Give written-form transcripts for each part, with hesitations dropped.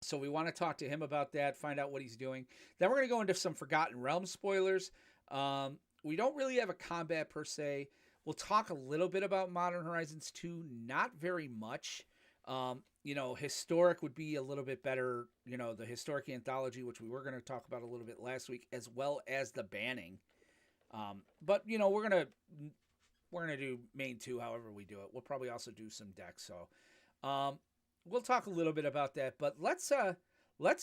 So we want to talk to him about that, find out what he's doing. Then we're going to go into some Forgotten Realms spoilers. We don't really have a combat per se. We'll talk a little bit about Modern Horizons 2, not very much. Historic would be a little bit better, the historic anthology, which we were going to talk about a little bit last week, as well as the banning. But we're going to do main 2 however we do it. We'll probably also do some decks. So we'll talk a little bit about that, but let's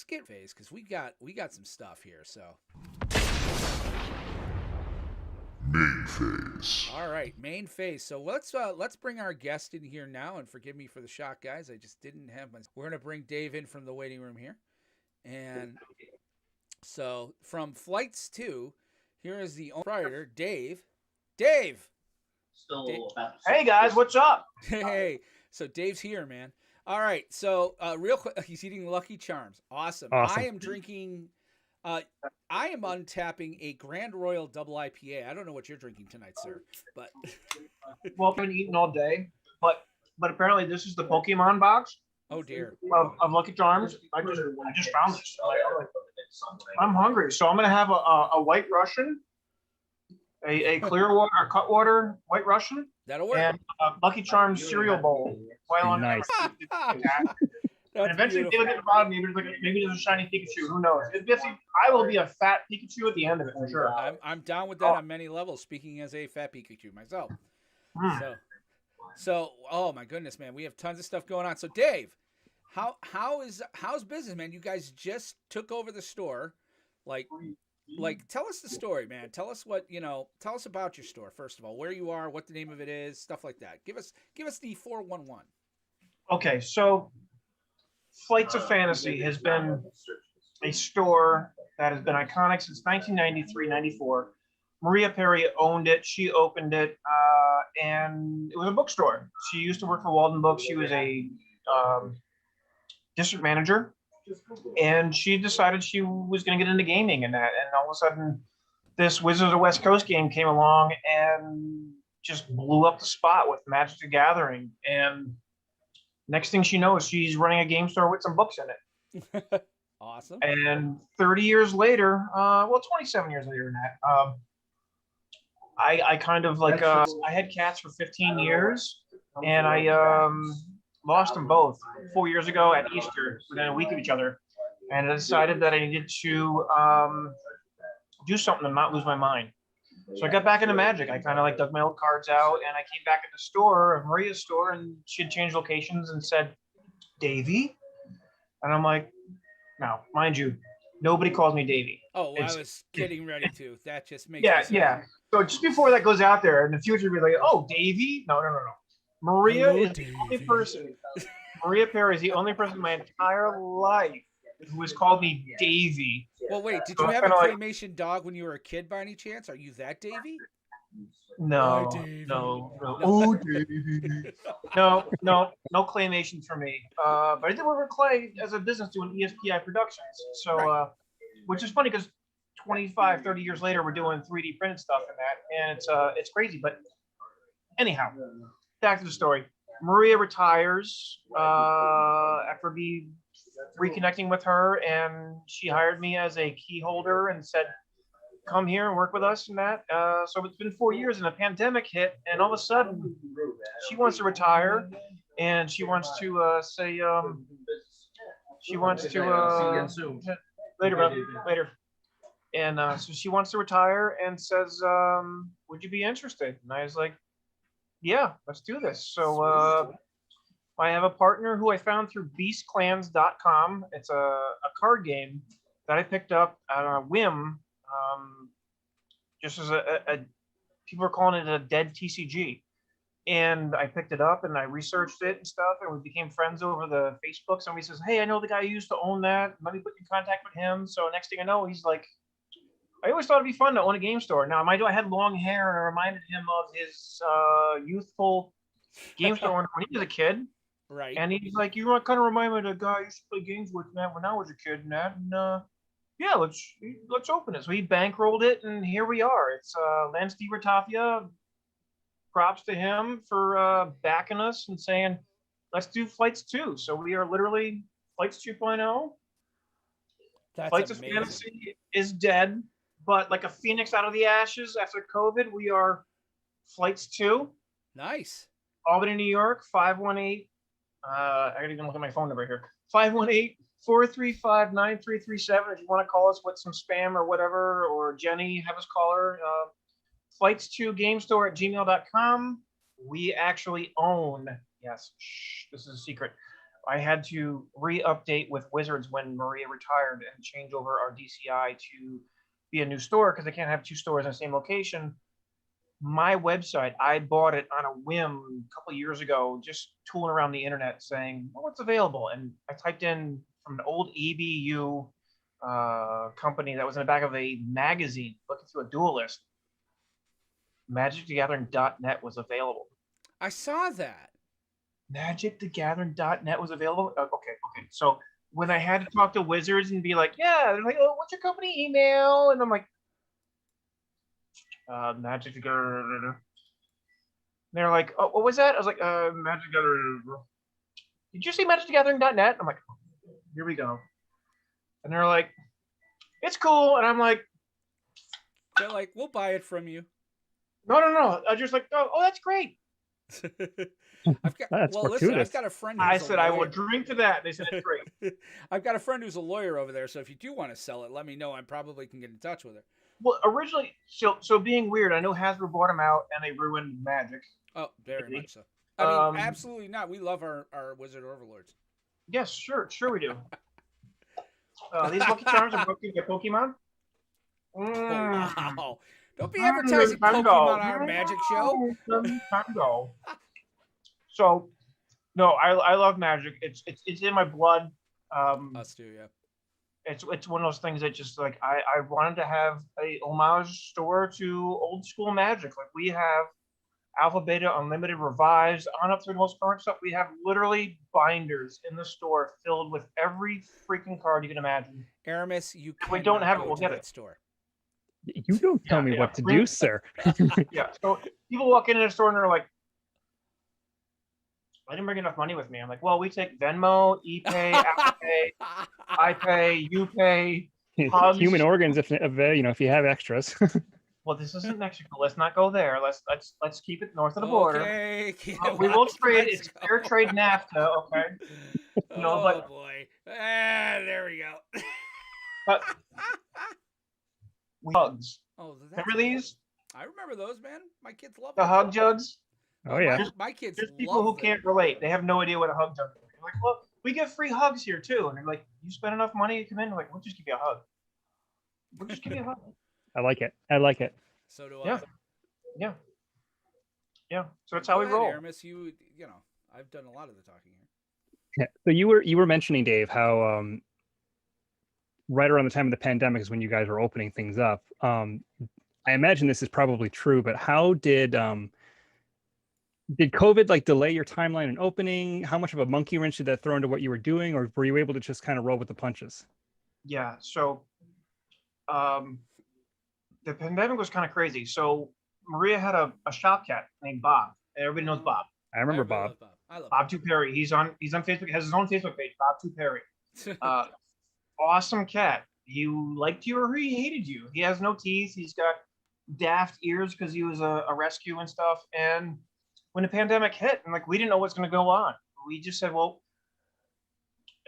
get phase, because we got some stuff here. So main phase. All right, main phase. So let's bring our guest in here now, and forgive me for the shock, guys. I just didn't have my. We're gonna bring Dave in from the waiting room here, and so from Flights 2, here is the proprietor, Dave. Dave. Hey guys, what's up? Hey, so Dave's here, man. All right, so real quick, he's eating Lucky Charms. Awesome. I am drinking. I am untapping a Grand Royal Double IPA. I don't know what you're drinking tonight, sir, but Well, I've been eating all day, but apparently this is the Pokemon box. Oh dear. Of Lucky Charms. I just found this. I'm hungry, so I'm gonna have a White Russian, a clear water or Cutwater White Russian, That'll work. and a Lucky Charms cereal bowl. Nice. And eventually they'll get the bottom. Maybe there's a shiny Pikachu. Who knows? I will be a fat Pikachu at the end of it for sure. I'm down with that on many levels. Speaking as a fat Pikachu myself. So oh my goodness, man, we have tons of stuff going on. So Dave, how's business, man? You guys just took over the store, like tell us the story, man. Tell us tell us about your store first of all, where you are, what the name of it is, stuff like that. Give us the 411. Okay, so Flights of Fantasy has been a store that has been iconic since 1993-94. Maria Perry owned it. She opened it, and it was a bookstore. She used to work for Walden Books. She was a district manager, and she decided she was going to get into gaming and that. And all of a sudden, this Wizards of the West Coast game came along and just blew up the spot with Magic the Gathering. And next thing she knows, she's running a game store with some books in it. Awesome. And 30 years later, 27 years later than that, I kind of like, I had cats for 15 years, and I lost them both 4 years ago at Easter, within a week of each other. And I decided that I needed to do something to not lose my mind. So I got back into Magic. I kind of like dug my old cards out, and I came back in the store, Maria's store, and she had changed locations and said, Davey? And I'm like, no, mind you, nobody calls me Davey. Oh, I was getting ready to. That just makes yeah. So just before that goes out there, in the future, be like, oh, Davey? No. Maria is the only person. Maria Perry is the only person in my entire life who has called me Davey. Well, wait, did you have a claymation dog when you were a kid by any chance? Are you that Davey? No. Oh, Davey. No claymation for me. But I did work with clay as a business doing ESPI Productions. So, right. Which is funny because 25, 30 years later, we're doing 3D printed stuff in that, and it's crazy. But anyhow, back to the story. Maria retires after reconnecting with her, and she hired me as a key holder and said, come here and work with us and that. So it's been 4 years, and a pandemic hit, and all of a sudden she wants to retire, and she wants to later. And so she wants to retire and says, would you be interested? And I was like, yeah, let's do this. So I have a partner who I found through beastclans.com. It's a card game that I picked up on a whim, just as people are calling it a dead TCG. And I picked it up and I researched it and stuff, and we became friends over the Facebook. Somebody says, hey, I know the guy who used to own that. Let me put you in contact with him. So next thing I know, he's like, I always thought it'd be fun to own a game store. Now, I had long hair, and I reminded him of his youthful game store when he was a kid. Right. And he's like, you kind of remind me of the guy I used to play games with, man, when I was a kid and that. And yeah, let's open it. So he bankrolled it, and here we are. It's Lance DiRatafia. Props to him for backing us and saying, let's do Flights 2. So we are literally Flights 2.0. That's Flights of amazing. Fantasy is dead, but like a phoenix out of the ashes after COVID, we are Flights 2. Nice. Albany, New York, 518. I gotta even look at my phone number here. 518-435-9337. If you want to call us with some spam or whatever, or Jenny, have us call her. Flights2GameStore@gmail.com. We actually own, yes, this is a secret. I had to re-update with Wizards when Maria retired and change over our DCI to be a new store because they can't have 2 stores in the same location. My website, I bought it on a whim a couple of years ago, just tooling around the internet saying, well, what's available? And I typed in from an old EBU company that was in the back of a magazine looking through a duel list. MagicTheGathering.net was available. I saw that. MagicTheGathering.net was available? Okay. So when I had to talk to Wizards and be like, yeah, they're like, oh, what's your company email? And I'm like, Magic the Gathering. They're like, oh, what was that? I was like, Magic the Gathering. Did you say MagicTheGathering.net? I'm like, here we go. And they're like, it's cool. And I'm like, They're like, we'll buy it from you. No. I just like, oh, that's great. I've got, That's well, listen, fortuitous. I've got a friend. I said I will drink to that. They said it's great. I've got a friend who's a lawyer over there, so if you do want to sell it, let me know. I probably can get in touch with her. Well, originally, so being weird, I know Hasbro bought them out and they ruined Magic. Oh, very much so. I mean, absolutely not. We love our Wizard Overlords. Yes, sure we do. These Lucky Charms are broken by Pokemon. Oh, wow. Don't be advertising Pokemon on our Magic show. So, no, I love Magic. It's in my blood. Us too, yeah. It's one of those things that just like I wanted to have a homage store to old school Magic. Like we have Alpha, Beta, Unlimited, Revised, on up through the most current stuff. We have literally binders in the store filled with every freaking card you can imagine. Aramis, you if we don't have it, we'll get it. Store. You don't tell me what to do, sir. Yeah. So people walk into the store and they're like, I didn't bring enough money with me. I'm like, well, we take Venmo, ePay, Apple Pay, iPay, UPay, Hugs. Human organs, if you have extras. Well, this isn't Mexico. Let's not go there. Let's keep it north of the border. Okay. We will trade. It's fair trade NAFTA. Okay. Boy. There we go. But Hugs. Oh, remember these? I remember those, man. My kids love the them. hug jugs. Oh yeah. My kids. There's people who can't relate. They have no idea what a hug jug is. They're like, well, we get free hugs here too, and they're like, you spend enough money to come in. They're like, we'll just give you a hug. We'll just give you a hug. I like it. So do I. Yeah. So that's how we Go ahead, roll. Aramis, you know, I've done a lot of the talking here. Yeah. So you were mentioning, Dave, how right around the time of the pandemic is when you guys were opening things up. I imagine this is probably true, but how did COVID like delay your timeline in opening? How much of a monkey wrench did that throw into what you were doing, or were you able to just kind of roll with the punches? Yeah. So, the pandemic was kind of crazy. So Maria had a shop cat named Bob. Everybody knows Bob. I remember Bob. I love Bob Perry. He's on Facebook. Has his own Facebook page. Bob Perry. Awesome cat. He liked you or he hated you. He has no teeth. He's got daft ears because he was a rescue and stuff. And when the pandemic hit, and like we didn't know what's going to go on, we just said, well,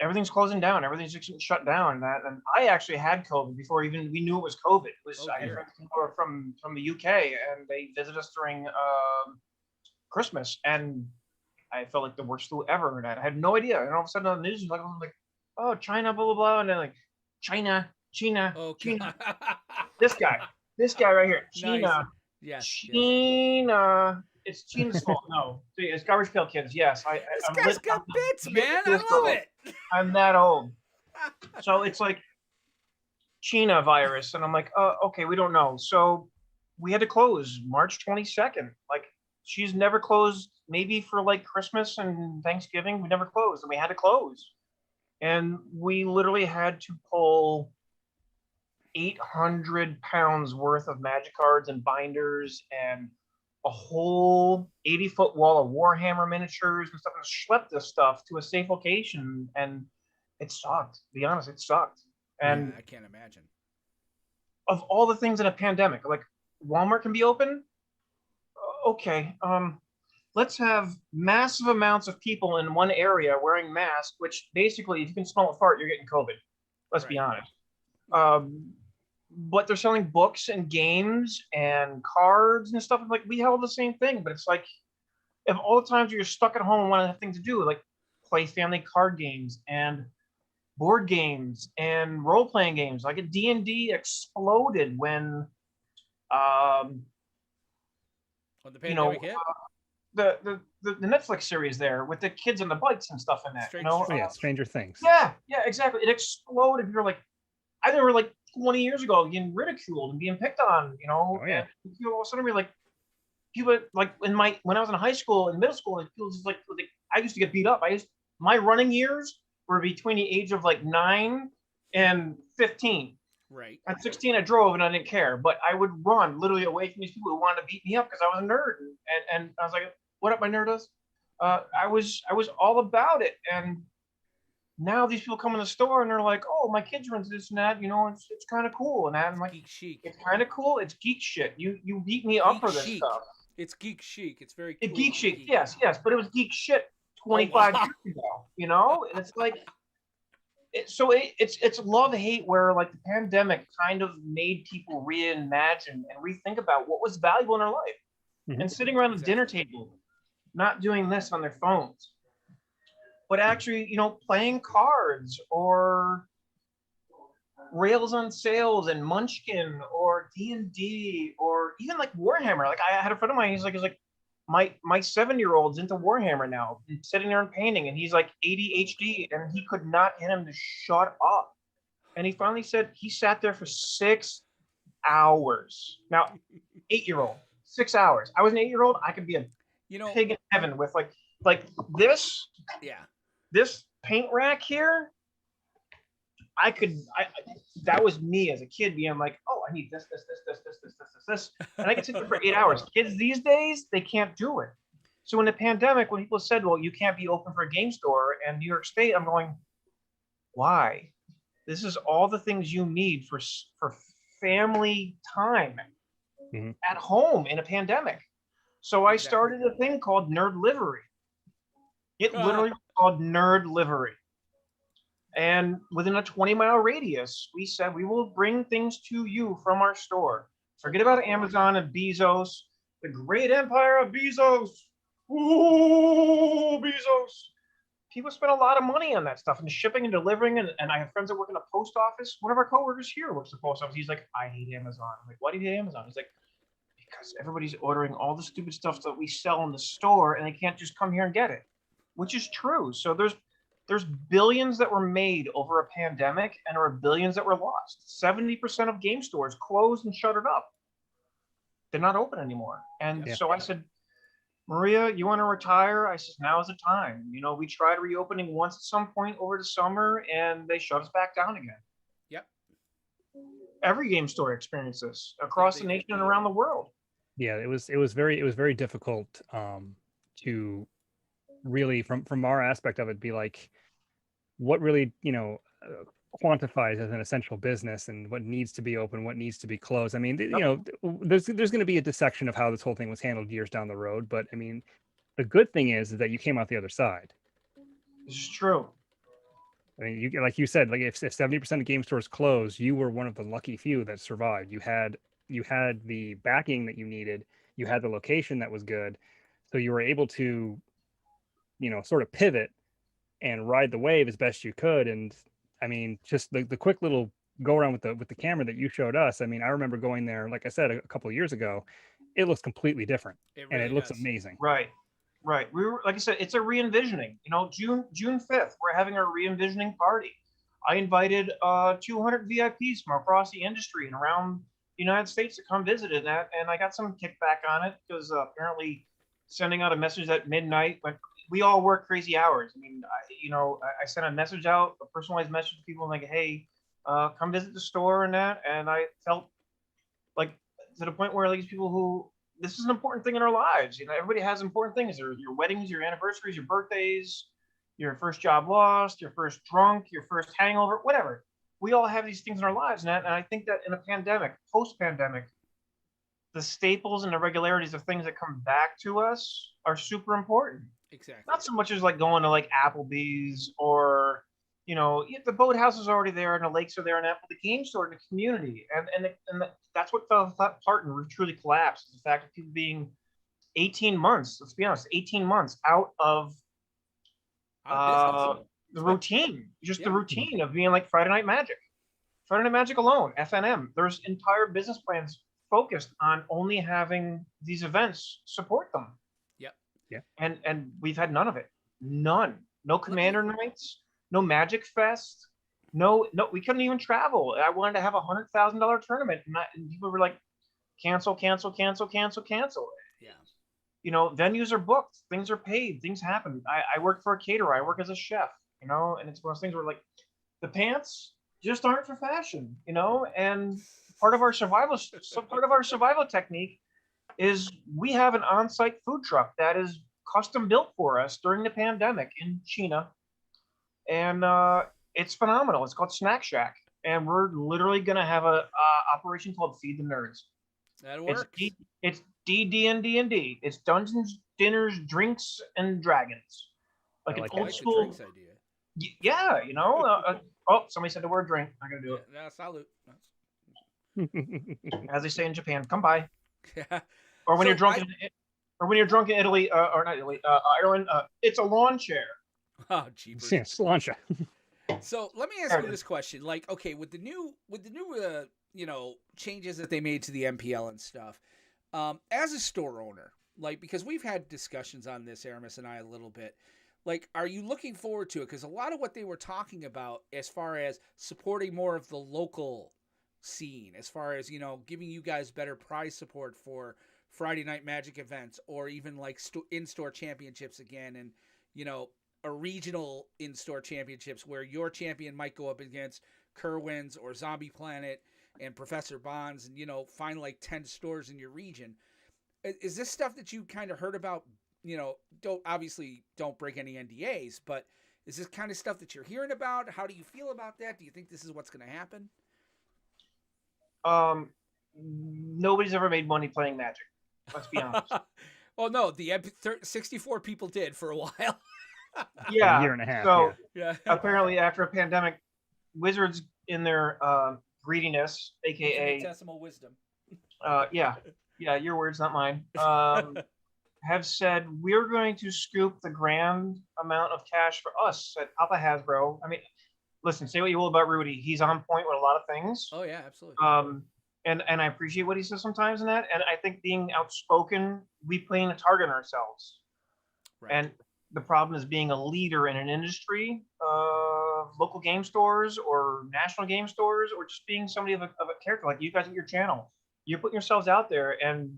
everything's closing down. Everything's just getting shut down. And I actually had COVID before even we knew it was COVID. It was I had friends who were from the UK, and they visited us during Christmas, and I felt like the worst flu ever. And I had no idea. And all of a sudden on the news, like oh, China, blah blah blah, and then like China. Okay. China. This guy right here, China. Nice. Yes. China. It's China's fault. No, it's Garbage Pail Kids. Yes, This guy's got bits, man. I love it. I'm that old. So it's like China virus, and I'm like, okay, we don't know. So we had to close March 22nd. Like she's never closed. Maybe for like Christmas and Thanksgiving, we never closed, and we had to close. And we literally had to pull 800 pounds worth of magic cards and binders and a whole 80-foot wall of Warhammer miniatures and stuff, and schlepp this stuff to a safe location. And it sucked. To be honest, it sucked. And Yeah, I can't imagine. of all the things in a pandemic, like Walmart can be open. Okay, let's have massive amounts of people in one area wearing masks, which basically, if you can smell a fart, you're getting COVID. Let's be Right. honest. But they're selling books and games and cards and stuff. Like, we have all the same thing, but it's like, if all the times you're stuck at home and want to have things to do, like play family card games and board games and role-playing games, like a D&D exploded when When the you know, pandemic hit, the Netflix series there with the kids on the bikes and stuff in that. Stranger You know, Oh, yeah, Stranger Things. yeah, exactly. It exploded. You're like, I remember like 20 years ago getting ridiculed and being picked on. You know, Oh, yeah. and people all of a sudden be like, people like when I was in high school and middle school, like, people just like I used to get beat up. My running years were between the age of like 9 and 15. right? At 16, I drove and I didn't care, but I would run literally away from these people who wanted to beat me up because I was a nerd. And I was like, "What up, my nerdos?" I was all about it. And now these people come in the store and they're like, "Oh, my kids are into this and that. You know, it's kind of cool." And I'm like, Geek chic. "It's kind of cool. It's geek shit. You beat me up Geek for this chic. stuff." It's geek chic. It's very It's cool. geek chic, geek. yes, but it was geek shit Oh, 25 wow. years ago. You know, and it's like. It's love hate where like the pandemic kind of made people reimagine and rethink about what was valuable in their life, Mhm. and sitting around the dinner Exactly. table, not doing this on their phones, but actually playing cards or Rails on Sales and Munchkin or D&D or even like Warhammer. Like, I had a friend of mine. He's like my 7-year-old's into Warhammer now, and sitting there and painting, and he's like ADHD, and he could not get him to shut up. And he finally said he sat there for 6 hours. Now, 8-year-old, 6 hours. I was an 8-year-old. I could be a You know, pig in heaven with like this yeah. this paint rack here. I that was me as a kid being like, oh, I need this, and I could sit there for 8 hours. Kids these days, they can't do it. So in the pandemic, when people said, well, you can't be open for a game store in New York State, I'm going, why? This is all the things you need for family time Mhm. at home in a pandemic. So I Exactly. started a thing called Nerd Livery. It literally was called Nerd Livery. And within a 20-mile radius, we said we will bring things to you from our store. Forget about Amazon and Bezos, the great empire of Bezos. Ooh, Bezos. People spend a lot of money on that stuff and shipping and delivering. And I have friends that work in a post office. One of our coworkers here works at the post office. He's like, I hate Amazon. I'm like, why do you hate Amazon? He's like, because everybody's ordering all the stupid stuff that we sell in the store and they can't just come here and get it, which is true. So there's billions that were made over a pandemic, and there were billions that were lost. 70% of game stores closed and shuttered up. They're not open anymore. And Yeah. so I said, Maria, you want to retire? I said, now is the time. We tried reopening once at some point over the summer, and they shut us back down again. Yep. Every game store experienced this across the nation and around the world. Yeah, it was very difficult to really from our aspect of it be like what really quantifies as an essential business and what needs to be open, what needs to be closed. I mean, there's going to be a dissection of how this whole thing was handled years down the road, but I mean, the good thing is that you came out the other side. This is true. I mean, you like you said, like if 70% of game stores closed, you were one of the lucky few that survived. You had the backing that you needed, you had the location that was good, so you were able to sort of pivot and ride the wave as best you could. And I mean, just the quick little go around with the camera that you showed us. I mean, I remember going there, like I said, a couple of years ago. It looks completely different, It and really it looks does. amazing. Right. We were, like I said, it's a re-envisioning. June 5th, we're having a re-envisioning party. I invited 200 VIPs from across the industry and around the United States to come visit it, and I got some kickback on it because apparently sending out a message at midnight when we all work crazy hours. I mean, I sent a message out, a personalized message to people like, hey, come visit the store and that, and I felt like to the point where these people who this is an important thing in our lives. Everybody has important things. Your weddings, your anniversaries, your birthdays, your first job lost, your first drunk, your first hangover, whatever. We all have these things in our lives, and I think that in a pandemic, post-pandemic, the staples and the regularities of things that come back to us are super important. Exactly. Not so much as like going to like Applebee's or, you know, the boathouse is already there and the lakes are there and that, but the game store and the community. And that's what fell apart and truly collapsed. The fact of people being 18 months, let's be honest, 18 months out of the routine, just the routine of being like Friday Night Magic. Friday Night Magic alone, FNM. There's entire business plans focused on only having these events support them. Yep. Yeah. And we've had none of it. None. No Commander nights. No Magic Fest. No. We couldn't even travel. I wanted to have $100,000 tournament, and people were like, cancel. Yeah. You know, venues are booked. Things are paid. Things happen. I work for a caterer. I work as a chef. You know, and it's one of those things where like the pants just aren't for fashion. You know, and part of our survival technique is we have an on-site food truck that is custom built for us during the pandemic in China, and it's phenomenal. It's called Snack Shack, and we're literally gonna have a operation called Feed the Nerds. That works. It's D&D. It's Dungeons, Dinners, Drinks, and Dragons, like an old school. Drinks idea. Yeah, you know. Oh, somebody said the word drink. I'm gonna do it. Yeah, salute. As they say in Japan, come by. Yeah. Or when you're drunk in Italy, or not Italy, Ireland, it's a lawn chair. Oh, jeepers. Yeah, sláinte. So let me ask you this question: like, okay, with the new, you know, changes that they made to the MPL and stuff, as a store owner, like, because we've had discussions on this, Aramis and I, a little bit. Like, are you looking forward to it? Because a lot of what they were talking about, as far as supporting more of the local scene, as far as, you know, giving you guys better prize support for Friday Night Magic events, or even like in-store championships again, and, you know, a regional in-store championships where your champion might go up against Kerwin's or Zombie Planet and Professor Bonds, and, you know, find like 10 stores in your region. Is this stuff that you kind of heard about? You know, don't break any NDAs, but is this kind of stuff that you're hearing about? How do you feel about that? Do you think this is what's going to happen? Nobody's ever made money playing Magic. Let's be honest. Well, no, the 64 people did for a while. Yeah, a year and a half. So yeah. Apparently, after a pandemic, Wizards, in their greediness, aka infinitesimal wisdom, yeah, your words, not mine, have said we're going to scoop the grand amount of cash for us at Papa Hasbro. I mean, listen, say what you will about Rudy, he's on point with a lot of things. Oh yeah, absolutely. And I appreciate what he says sometimes in that. And I think being outspoken, we playing a target on ourselves. Right. And the problem is being a leader in an industry of local game stores or national game stores, or just being somebody of a character like you guys at your channel. You're putting yourselves out there, and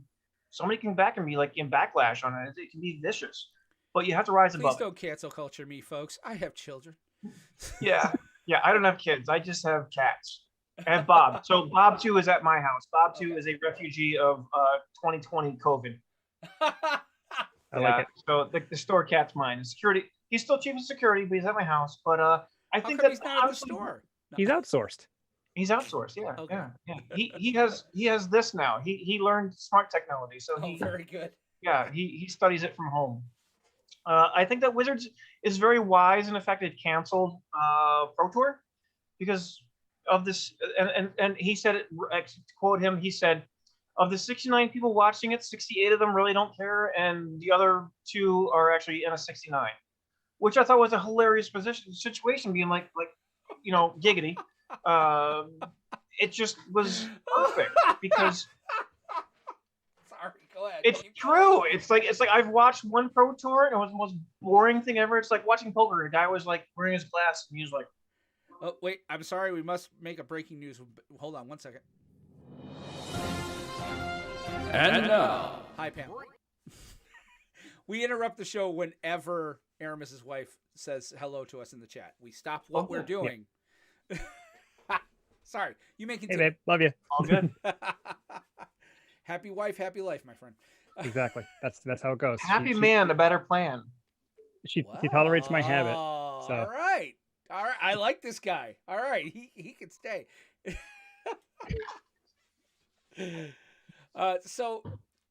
somebody can back and be like in backlash on it. It can be vicious, but you have to rise above. Please don't cancel culture me, folks. I have children. Yeah. I don't have kids. I just have cats. I have Bob. So Bob too is at my house. Bob too is a refugee of 2020 COVID. I like it. So the store cat's mine. Security. He's still chief of security, but he's at my house. But I think that he's not at the store. No. He's outsourced. He's outsourced. Yeah, Okay. yeah. He has this now. He learned smart technology, so very good. Yeah, he studies it from home. I think that Wizards is very wise in the fact that it canceled Pro Tour because of this. And he said, it, to quote him, he said, of the 69 people watching it, 68 of them really don't care, and the other 2 are actually in a 69, which I thought was a hilarious situation, being like you know, giggity. It just was perfect because sorry, go ahead. it's true. It's like I've watched one Pro Tour and it was the most boring thing ever. It's like watching poker. A guy was like wearing his glasses and he was like, oh wait, I'm sorry, we must make a breaking news. Hold on one second. And now, hi Pam. We interrupt the show whenever Aramis's wife says hello to us in the chat. We stop what we're doing. Yeah. Sorry, you may continue. Hey babe, love you. all good. Happy wife, happy life, my friend. Exactly. That's how it goes. Happy man, a better plan. She tolerates my habit. All So right. All right. I like this guy. All right. He can stay.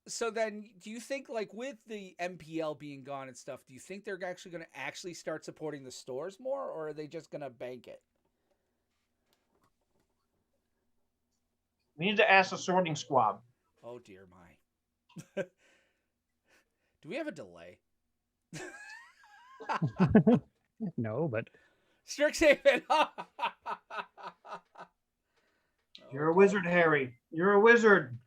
So then do you think, like, with the MPL being gone and stuff, do you think they're actually going to actually start supporting the stores more, or are they just going to bank it? We need to ask the sorting squad. Oh dear my. Do we have a delay? no, but Strixhaven. You're a wizard, Harry. You're a wizard.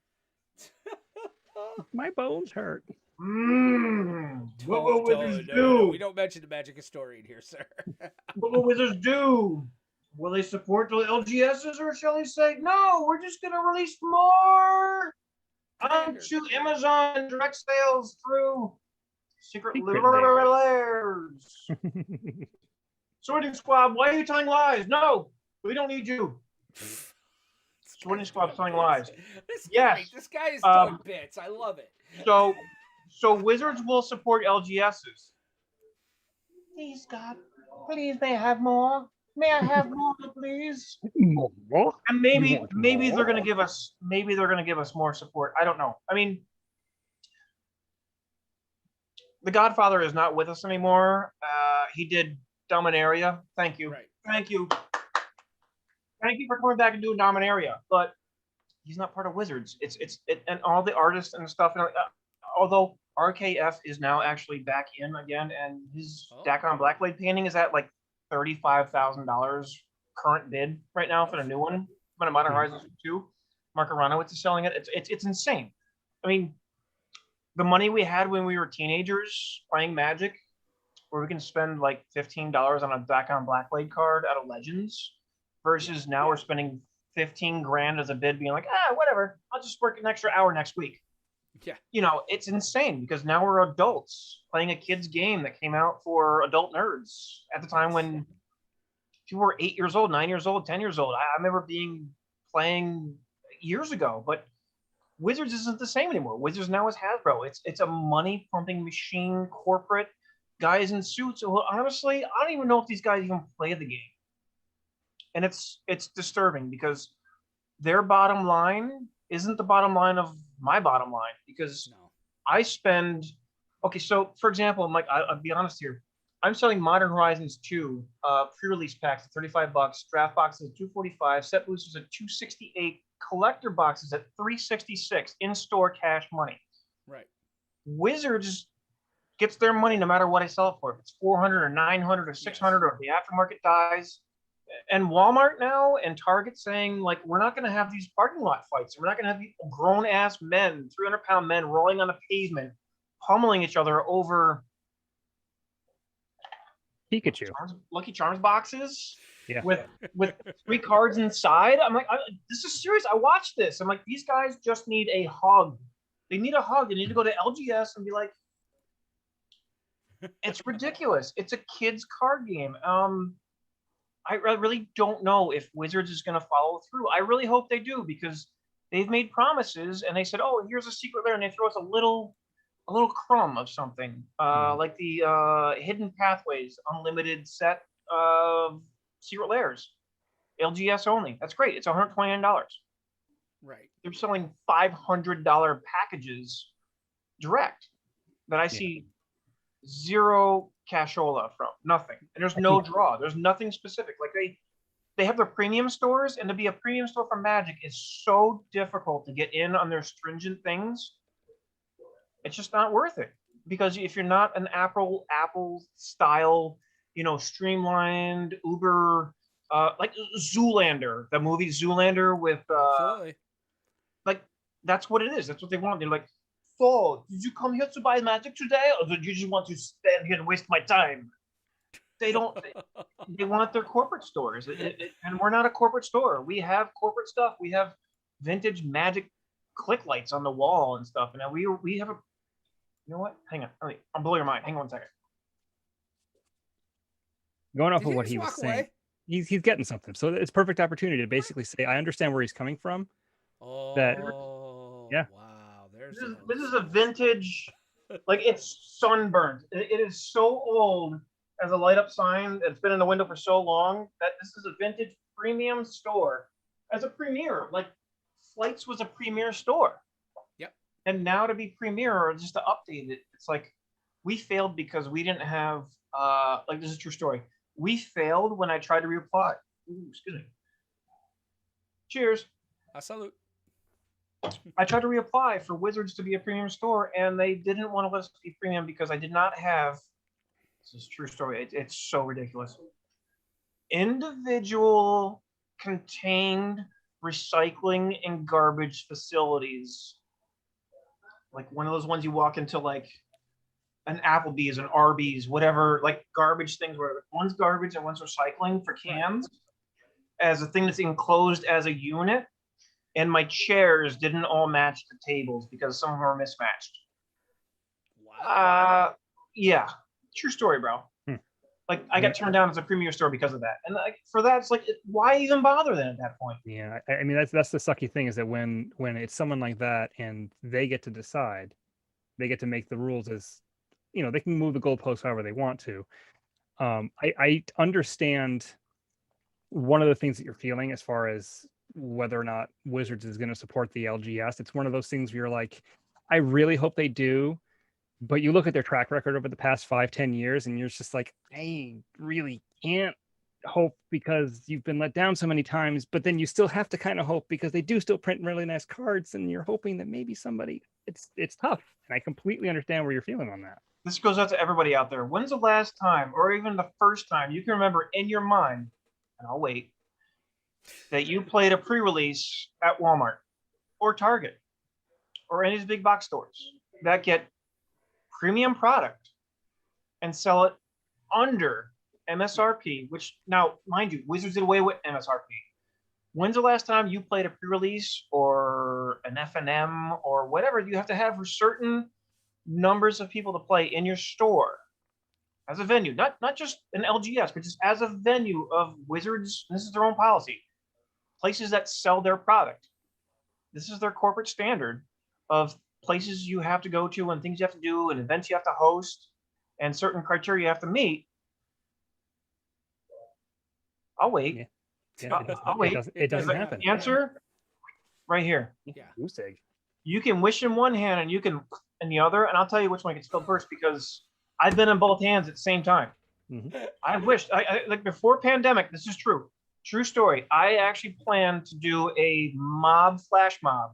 my bones hurt. What will wizards do? No, we don't mention the magic historian here, sir. What will wizards do? Will they support the LGSs, or shall they say, no, we're just going to release more onto Amazon direct sales through secret lairs? Sorting Squad, why are you telling lies? No, we don't need you. Sorting Squad telling lies. Yes. This guy is doing bits. I love it. So Wizards will support LGSs. Please, God, please, may I have more? May I have more, please? And maybe they're gonna give us more support. I don't know. I mean, the Godfather is not with us anymore. He did Dominaria. Thank you. Right. Thank you. Thank you for coming back and doing Dominaria. But he's not part of Wizards. It's and all the artists and stuff. Although RKF is now actually back in again, and his Dakon Blackblade painting is at like $35,000 current bid right now for the new one. But Modern Horizons 2, Mark Aronowitz is selling it. It's insane. I mean, the money we had when we were teenagers playing Magic, where we can spend like $15 on a Dakon Blackblade card out of Legends, versus now we're spending 15 grand as a bid, being like, whatever, I'll just work an extra hour next week. Yeah. You know, it's insane because now we're adults playing a kid's game that came out for adult nerds at the time when people were 8 years old, 9 years old, 10 years old. I remember playing years ago, but Wizards isn't the same anymore. Wizards now is Hasbro. It's a money pumping machine, corporate guys in suits. Who, honestly, I don't even know if these guys even play the game. And it's disturbing because their bottom line isn't the bottom line of my bottom line, because I spend, so for example, I'm like, I'll be honest here. I'm selling Modern Horizons 2 pre-release packs at $35, draft boxes at $245, set boosters at $268, collector boxes at $366, in-store cash money. Right. Wizards gets their money no matter what I sell it for. If it's $400 or $900 or $600 or if the aftermarket dies. And Walmart now and Target saying, like, we're not going to have these parking lot fights. We're not going to have these grown-ass men, 300-pound men rolling on the pavement, pummeling each other over Pikachu. Lucky Charms boxes with 3 cards inside. I'm like, this is serious. I watched this. I'm like, these guys just need a hug. They need a hug. They need to go to LGS and be like, it's ridiculous. It's a kid's card game. I really don't know if Wizards is going to follow through. I really hope they do, because they've made promises and they said, oh, here's a secret lair, and they throw us a little crumb of something, like the Hidden Pathways Unlimited set of secret lairs, LGS only. That's great. It's $129. Right. They're selling $500 packages direct that I see zero cashola from, nothing. And there's no draw. There's nothing specific. Like they have their premium stores, and to be a premium store for Magic is so difficult to get in on their stringent things. It's just not worth it, because if you're not an Apple style, streamlined Uber, like Zoolander, the movie Zoolander with like, that's what it is. That's what they want. They're like, so, did you come here to buy Magic today, or did you just want to stand here and waste my time? They want their corporate stores, and we're not a corporate store. We have corporate stuff. We have vintage Magic click lights on the wall and stuff. And now we have a, you know what? Hang on, I'll blow your mind. Hang on one second. Going off of what he was saying, he's getting something. So it's perfect opportunity to basically say, I understand where he's coming from. Oh, that, yeah. Wow. This is a vintage Like it's sunburned. It is so old as a light up sign that's been in the window for so long that this is a vintage premium store. As a premier, like Flights was a premier store. Yep. And now to be premier or just to update it, it's like we failed because we didn't have like this is a true story. We failed when I tried to reapply. Ooh, excuse me. Cheers. I salute. I tried to reapply for Wizards to be a premium store, and they didn't want to let us be premium because I did not have. This is a true story. It's so ridiculous. Individual contained recycling and garbage facilities, like one of those ones you walk into, like an Applebee's, an Arby's, whatever, like garbage things where one's garbage and one's recycling for cans, as a thing that's enclosed as a unit. And my chairs didn't all match the tables because some of them are mismatched. Wow. Yeah, true story, bro. Like I got turned down as a premier store because of that, and like for that, it's like, why even bother then at that point? Yeah, I mean that's the sucky thing is that when it's someone like that and they get to decide, they get to make the rules as, you know, they can move the goalposts however they want to. I understand one of the things that you're feeling as far as whether or not Wizards is going to support the LGS. It's one of those things where you're like, I really hope they do. But you look at their track record over the past 5-10 years and you're just like, I really can't hope because you've been let down so many times. But then you still have to kind of hope because they do still print really nice cards and you're hoping that maybe somebody, it's tough. And I completely understand where you're feeling on that. This goes out to everybody out there. When's the last time, or even the first time, you can remember in your mind, and I'll wait, that you played a pre-release at Walmart or Target or any of these big box stores that get premium product and sell it under MSRP, which now, mind you, Wizards did away with MSRP. When's the last time you played a pre-release or an FNM or whatever you have to have for certain numbers of people to play in your store as a venue, not just an LGS, but just as a venue of Wizards? This is their own policy. Places that sell their product. This is their corporate standard of places you have to go to and things you have to do and events you have to host and certain criteria you have to meet. I'll wait. Yeah, I'll wait. It doesn't happen. Answer right here. Yeah. Goose egg. You can wish in one hand and you can in the other, and I'll tell you which one gets filled first because I've been in both hands at the same time. Mm-hmm. I wished, like before pandemic, this is true. True story. I actually planned to do a flash mob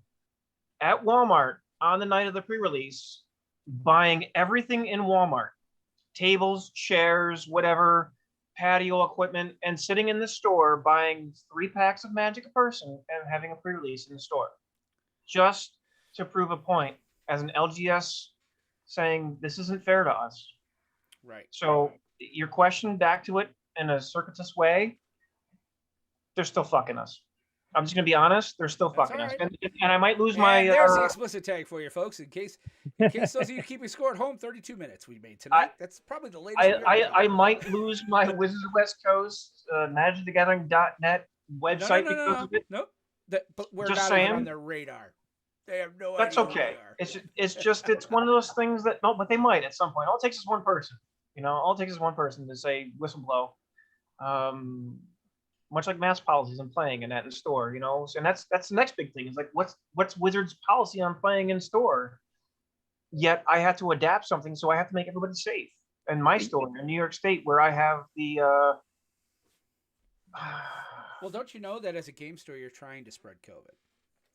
at Walmart on the night of the pre-release, buying everything in Walmart, tables, chairs, whatever, patio equipment, and sitting in the store buying 3 packs of Magic a person and having a pre-release in the store, just to prove a point as an LGS saying this isn't fair to us. Right. So your question back to it in a circuitous way, they're still fucking us. I'm just gonna be honest. They're still That's fucking us, all and I might lose And my. there's the explicit tag for you, folks. In case those of you keeping score at home, 32 minutes we made tonight. That's probably the latest. I might lose my Wizards of the West Coast MagicTheGathering.net website because of it. Nope. But we're Just not even on saying. their radar. They have no That's idea. okay. Who we are. It's one of those things that no, but they might at some point. All it takes is one person. You know, all it takes is one person to say whistle blow. Much like mass policies and playing and that in store, you know. And that's the next big thing. Is like what's Wizards' policy on playing in store? Yet I have to adapt something, so I have to make everybody safe. And my store in New York State, where I have the. Well, don't you know that as a game store, you're trying to spread COVID?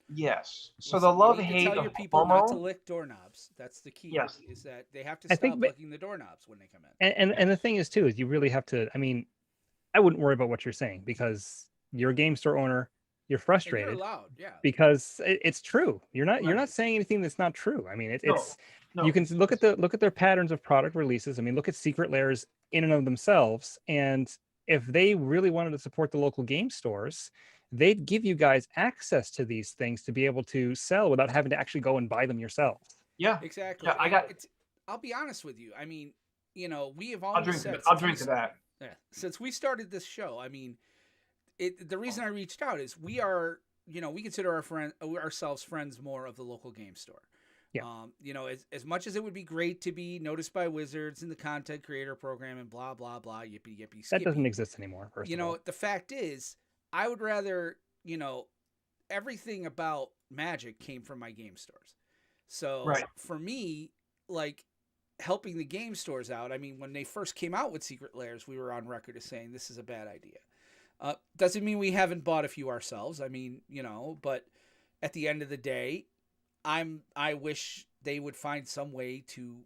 Yes. So Listen, the love you need to hate tell your of people not to FOMO. lick doorknobs. That's the key. Yes. Is that they have to I stop think, licking the doorknobs when they come in. And the thing is too is you really have to. I mean, I wouldn't worry about what you're saying because you're a game store owner. You're And frustrated you're allowed, yeah. because it's true. You're not Right. saying anything that's not true. I mean, No, it's no. you can look at their patterns of product releases. I mean, look at Secret Lairs in and of themselves. And if they really wanted to support the local game stores, they'd give you guys access to these things to be able to sell without having to actually go and buy them yourself. Yeah. Exactly. Yeah, I got. I'll be honest with you. I mean, you know, we have I'll always drink. said I'll drink to that. Yeah, since we started this show, I mean, the reason I reached out is we are, you know, we consider ourselves friends more of the local game store. Yeah. As much as it would be great to be noticed by Wizards in the content creator program and blah blah blah, yippee yippee skippy. That doesn't exist anymore. First of all, The fact is, I would rather everything about Magic came from my game stores. So Right. for me, like helping the game stores out. I mean, when they first came out with Secret Lairs, we were on record as saying this is a bad idea. Doesn't mean we haven't bought a few ourselves. I mean, but at the end of the day, I wish they would find some way to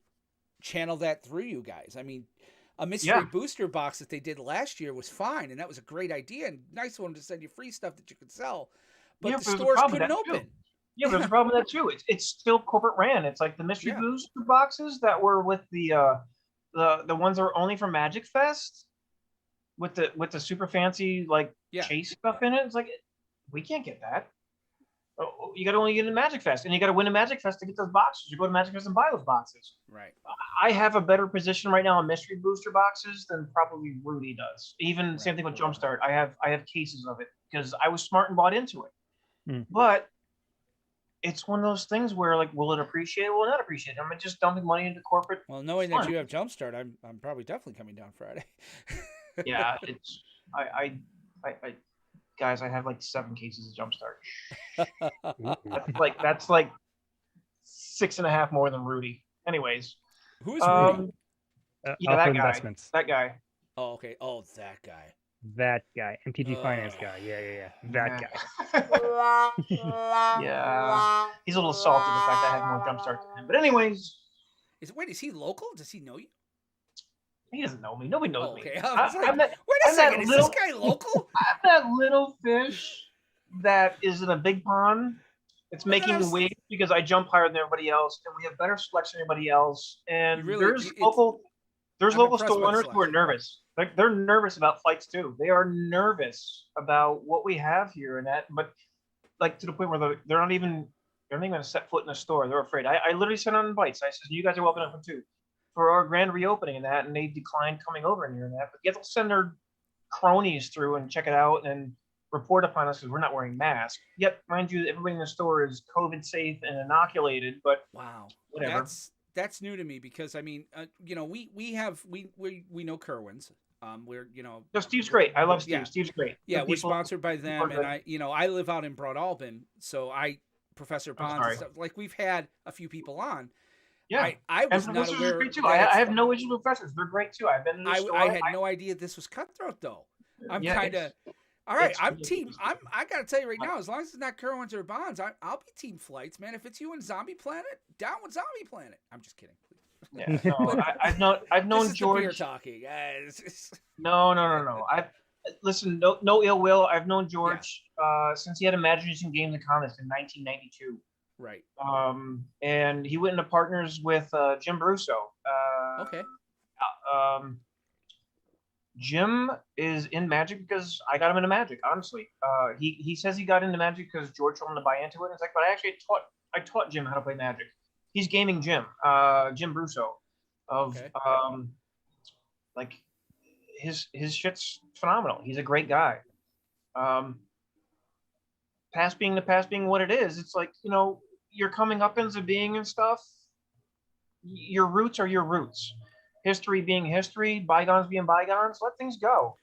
channel that through you guys. I mean, a mystery booster box that they did last year was fine, and that was a great idea and nice one to send you free stuff that you could sell. But the stores couldn't open. Yeah, there's a problem with that too. It's still corporate ran. It's like the mystery booster boxes that were with the ones that were only for Magic Fest with the super fancy chase stuff in it. It's like we can't get that. You got to only get in Magic Fest, and you got to win a Magic Fest to get those boxes. You go to Magic Fest and buy those boxes. Right. I have a better position right now on mystery booster boxes than probably Rudy does. Even same thing with Jumpstart. I have cases of it because I was smart and bought into it. But it's one of those things where will it appreciate it? Will it not appreciate it? I'm just dumping money into corporate. Well, knowing that you have Jumpstart, I'm probably definitely coming down Friday. Yeah, it's I guys, I have 7 cases of Jumpstart. that's 6.5 more than Rudy. Anyways, who is Rudy? Yeah, that guy. Investments. That guy. Oh, okay. Oh, that guy. That guy, MTG Finance guy. Yeah. That guy. Yeah, he's a little salty the fact that I have more Jumpstart than him. But anyways, is he local? Does he know you? He doesn't know me. Nobody knows me. Okay, I was like, wait a second. Is this guy local? I'm that little fish that is in a big pond. It's making the waves because I jump higher than everybody else, and we have better selection than everybody else. And there's local store owners who are nervous. They're nervous about flights too. They are nervous about what we have here and that, but to the point where they're not even going to set foot in a store. They're afraid. I literally sent out invites. I said, "You guys are welcome to come too." For our grand reopening and that, and they declined coming over in here and that. But yet they'll send their cronies through and check it out and report upon us because we're not wearing masks. Yet, mind you, everybody in the store is COVID safe and inoculated. But wow, whatever. That's new to me because I mean, we know Kerwins. No, Steve's great. I love Steve. Yeah. Steve's great. Yeah, we're sponsored by them, and I live out in Broadalbin, so Professor Bonds and stuff. We've had a few people on. Yeah, I was not aware. Great too. I have no issues with professors. They're great too. I've been in the store. I had no idea this was cutthroat though. I'm kind of all right. I'm team. I gotta tell you right now, as long as it's not Kerwins or Bonds, I'll be team flights, man. If it's you and Zombie Planet, down with Zombie Planet. I'm just kidding. Yeah, no, I've known this is George. The beer talking. No. Listen. No ill will. I've known George since he had Imagination Games and Comics in 1992. Right. And he went into partners with Jim Brusso. Okay. Jim is in Magic because I got him into Magic. Honestly, he says he got into Magic because George told him to buy into it. And it's but I taught Jim how to play Magic. He's gaming Jim, Jim Brusso, of his shit's phenomenal. He's a great guy. Past being what it is, it's you're coming up as a being and stuff. Your roots are your roots. History being history, bygones being bygones. Let things go.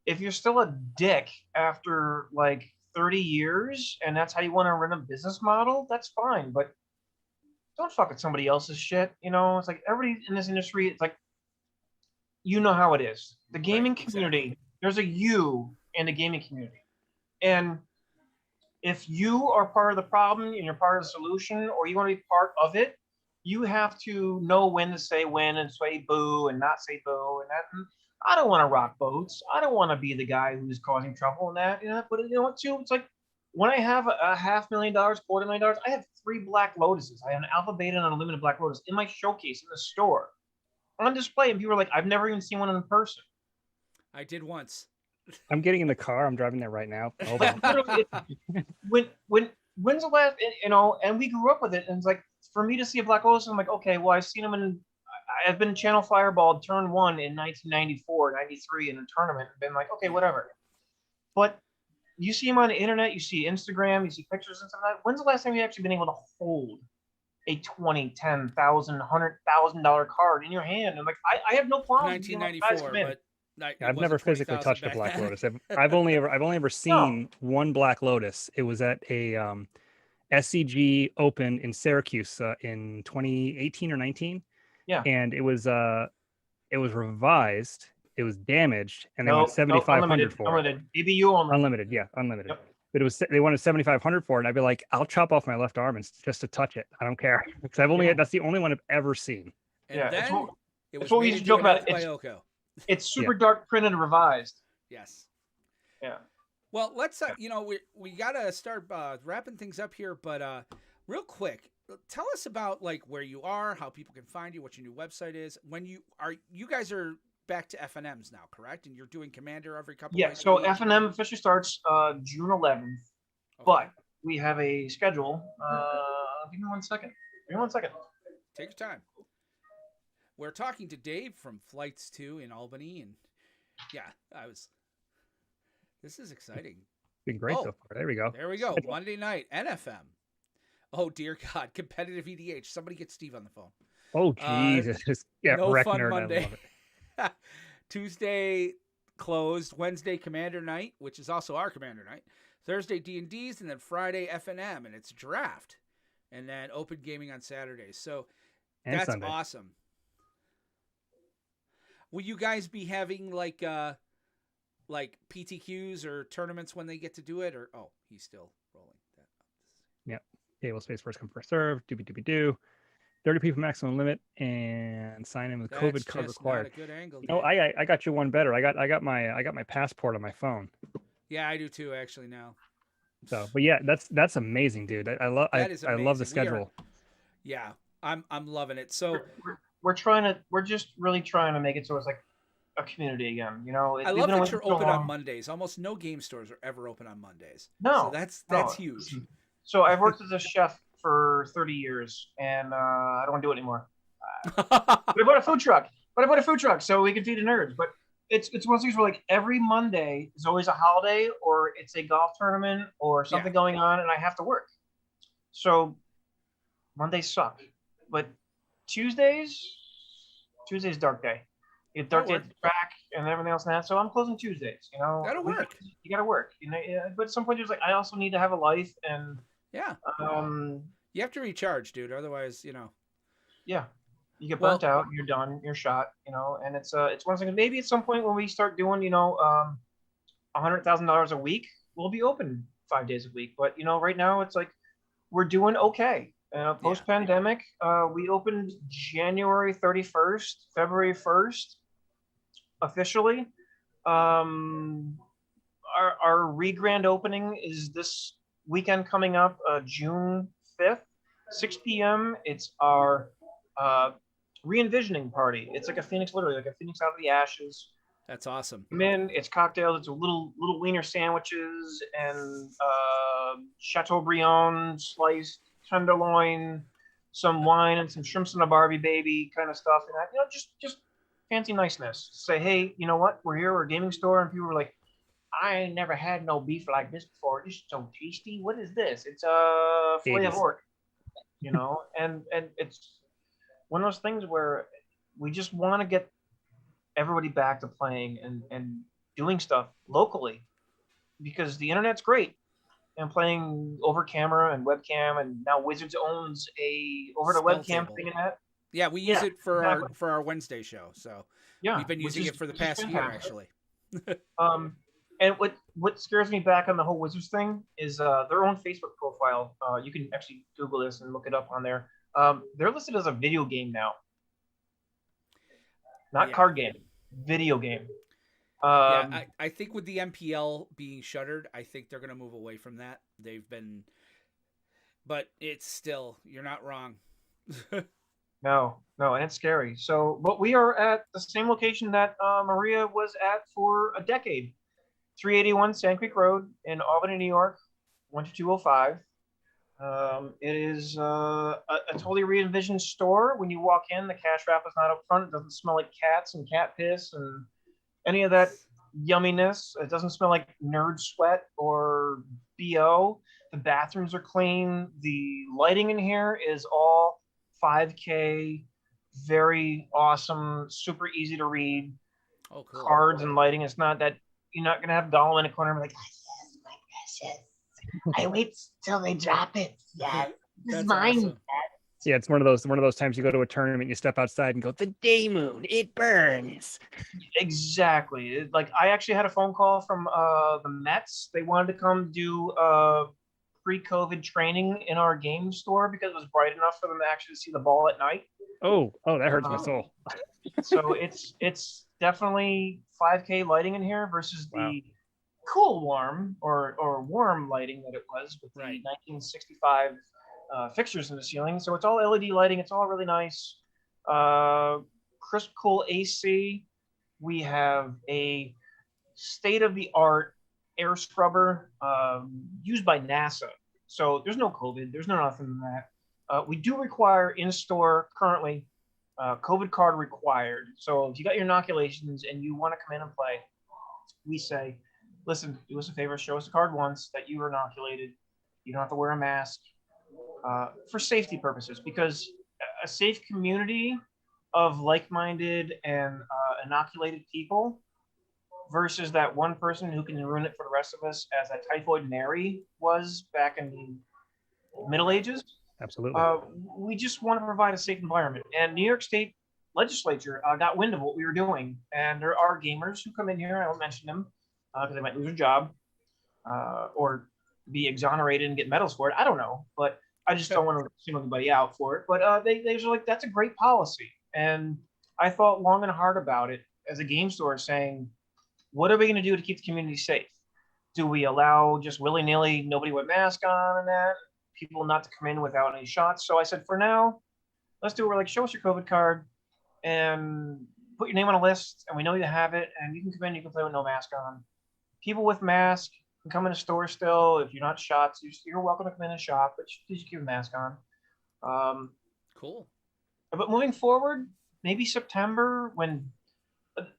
If you're still a dick after 30 years and that's how you want to run a business model, that's fine. But don't fuck with somebody else's shit. It's everybody in this industry. It's how it is. The gaming community. There's a you in the gaming community, and if you are part of the problem and you're part of the solution, or you want to be part of it, you have to know when to say when and say boo and not say boo and that. And I don't want to rock boats. I don't want to be the guy who's causing trouble and that. But you know what, too? It's when I have a $500,000, $250,000, I have 3 Black Lotuses. I have an Alpha, Beta, and an Unlimited Black Lotus in my showcase in the store on display. And people are I've never even seen one in person. I did once. I'm getting in the car. I'm driving there right now. Hold on. When's the last, and we grew up with it. And it's for me to see a Black Lotus, I'm okay, well, I've seen them I've been Channel Fireball turn 1 in 1994, 93 in a tournament and been okay, whatever. But you see them on the internet, you see Instagram, you see pictures and stuff like that. When's the last time you've actually been able to hold a $20,000, $10,000, $100,000 card in your hand. And like, I have no problem. Being like, guys, 1994, come in. but I've never physically touched a Black Lotus. I've only ever No. seen one Black Lotus. It was at a SCG Open in Syracuse in 2018 or 19. Yeah. And it was revised. It was damaged, and they No, wanted 7,500 unlimited, for it. unlimited. DBU only. Unlimited, yeah, unlimited. Yep. But they wanted 7,500 for it, and I'd be like, I'll chop off my left arm and just to touch it. I don't care, because that's the only one I've ever seen. And Yeah, then it was it's what we made used to into joke an about. Elk by Oko. It's super dark printed and revised. Yes. Yeah. Well, let's we gotta start wrapping things up here, but real quick, tell us about like where you are, how people can find you, what your new website is. When you guys are back to FNMs now, correct? And you're doing Commander every couple. Yeah. So FNM officially starts June 11th, Okay. but we have a schedule. Give me 1 second. Give me 1 second. Take your time. We're talking to Dave from Flights 2 in Albany, and this is exciting. Been great so far. There we go. There we go. Monday night, NFM. Oh dear God, competitive EDH. Somebody get Steve on the phone. Oh Jesus. No wreck fun nerd, Monday. I love it. Tuesday closed. Wednesday Commander night, which is also our Commander night. Thursday D&Ds, and then Friday FNM, and it's draft, and then open gaming on Saturdays. So And that's Sunday. awesome. Will you guys be having like PTQs or tournaments when they get to do it? Or he's still rolling that. Yep. Table space first come first serve. Doobie-doobie-doo. 30 people maximum limit, and sign in with That's COVID card just required. not a good angle. No, Dave. I got you one better. I got my passport on my phone. Yeah, I do too. Actually, now. So, but yeah, that's amazing, dude. I love That is I love the amazing. schedule. Yeah, I'm loving it. So We're just really trying to make it so it's like a community again. You know, I love that you're open on Mondays. Almost no game stores are ever open on Mondays. No, so that's huge. So I've worked as a chef for 30 years, and I don't want to do it anymore. But I bought a food truck. So we can feed the nerds. But it's one of those things where like every Monday is always a holiday, or it's a golf tournament, or something going on, and I have to work. So Mondays suck, but Tuesday's dark day. You have dark day back and everything else and that. So I'm closing Tuesdays. You know, That'll work. You gotta work. You know, but at some point there's like I also need to have a life, and you have to recharge, dude. Otherwise, yeah, you get burnt out. You're done. You're shot. You know, and it's one of those things. Maybe at some point when we start doing $100,000 a week, we'll be open 5 days a week. But right now it's like we're doing okay. Post-pandemic, we opened January 31st, February 1st, officially. Our re-grand opening is this weekend coming up, June 5th, 6 p.m. It's our re-envisioning party. It's like literally like a phoenix out of the ashes. That's awesome. It's cocktails. It's a little wiener sandwiches and Chateaubriand sliced tenderloin, some wine, and some shrimps and a Barbie baby kind of stuff. And just fancy niceness. Say, hey, you know what? We're here. We're a gaming store, and people were like, I never had no beef like this before. This is so tasty. What is this? It's a filet of pork. And it's one of those things where we just want to get everybody back to playing and doing stuff locally, because the internet's great, and playing over camera and webcam, and now Wizards owns a over the webcam thing in that. Yeah, we use it for our Wednesday show. So we've been using it for the past year actually. And what scares me back on the whole Wizards thing is their own Facebook profile. You can actually Google this and look it up on there. They're listed as a video game now, not card game, video game. I think with the MPL being shuttered, I think they're going to move away from that. But it's still, you're not wrong. No, and it's scary. So, but we are at the same location that Maria was at for a decade. 381 Sand Creek Road in Albany, New York, 12205. It is a totally re-envisioned store. When you walk in, the cash wrap is not up front. It doesn't smell like cats and cat piss and any of that yumminess. It doesn't smell like nerd sweat or BO. The bathrooms are clean. The lighting in here is all 5K, very awesome, super easy to read. Oh, cool. Cards and lighting. It's not that you're not gonna have Gollum in a corner and be like, yes, my precious. I wait till they drop it. Yes, this is That's mine. awesome. Yeah, it's one of those times you go to a tournament, you step outside and go, the day moon, it burns. Exactly. Like I actually had a phone call from the Mets. They wanted to come do pre-COVID training in our game store because it was bright enough for them to actually see the ball at night. Oh, that hurts my soul. So it's definitely 5K lighting in here versus Wow. the cool warm or warm lighting that it was with the 1965 fixtures in the ceiling. So it's all LED lighting. It's all really nice. Crisp, cool AC. We have a state-of-the-art air scrubber used by NASA. So there's no COVID. There's no nothing in that. We do require in-store currently COVID card required. So if you got your inoculations and you want to come in and play, we say, listen, do us a favor, show us a card once that you were inoculated. You don't have to wear a mask for safety purposes, because a safe community of like-minded and inoculated people versus that one person who can ruin it for the rest of us, as a typhoid Mary was back in the Middle Ages. Absolutely. We just want to provide a safe environment. And New York State legislature got wind of what we were doing. And there are gamers who come in here, I won't mention them, because they might lose their job or be exonerated and get medals for it. I don't know. But I just don't want to single anybody out for it. But they were like, that's a great policy. And I thought long and hard about it as a game store, saying, what are we going to do to keep the community safe? Do we allow just willy-nilly, nobody with mask on and that? People not to come in without any shots? So I said, for now, let's do it. We're like, show us your COVID card and put your name on a list, and we know you have it, and you can come in, you can play with no mask on. People with masks can come in a store still. If you're not shot, you're welcome to come in and shop, but please keep a mask on. Cool. But moving forward, maybe September when,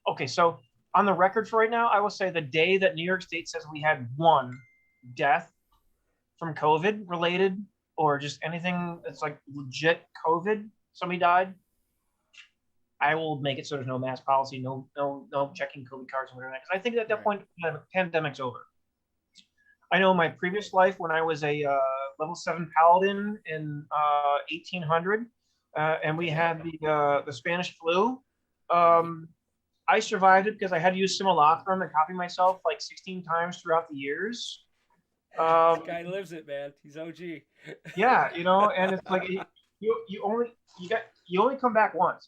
okay, so on the record for right now, I will say the day that New York State says we had one death from COVID related or just anything that's like legit COVID, somebody died, I will make it so there's no mask policy, no checking COVID cards and whatever. Because I think at that point, the pandemic's over. I know my previous life when I was a level 7 paladin in 1800, and we had the Spanish flu. I survived it because I had to use simulacrum and copy myself like 16 times throughout the years. This guy lives it, man. He's OG. Yeah, and it's like you only come back once.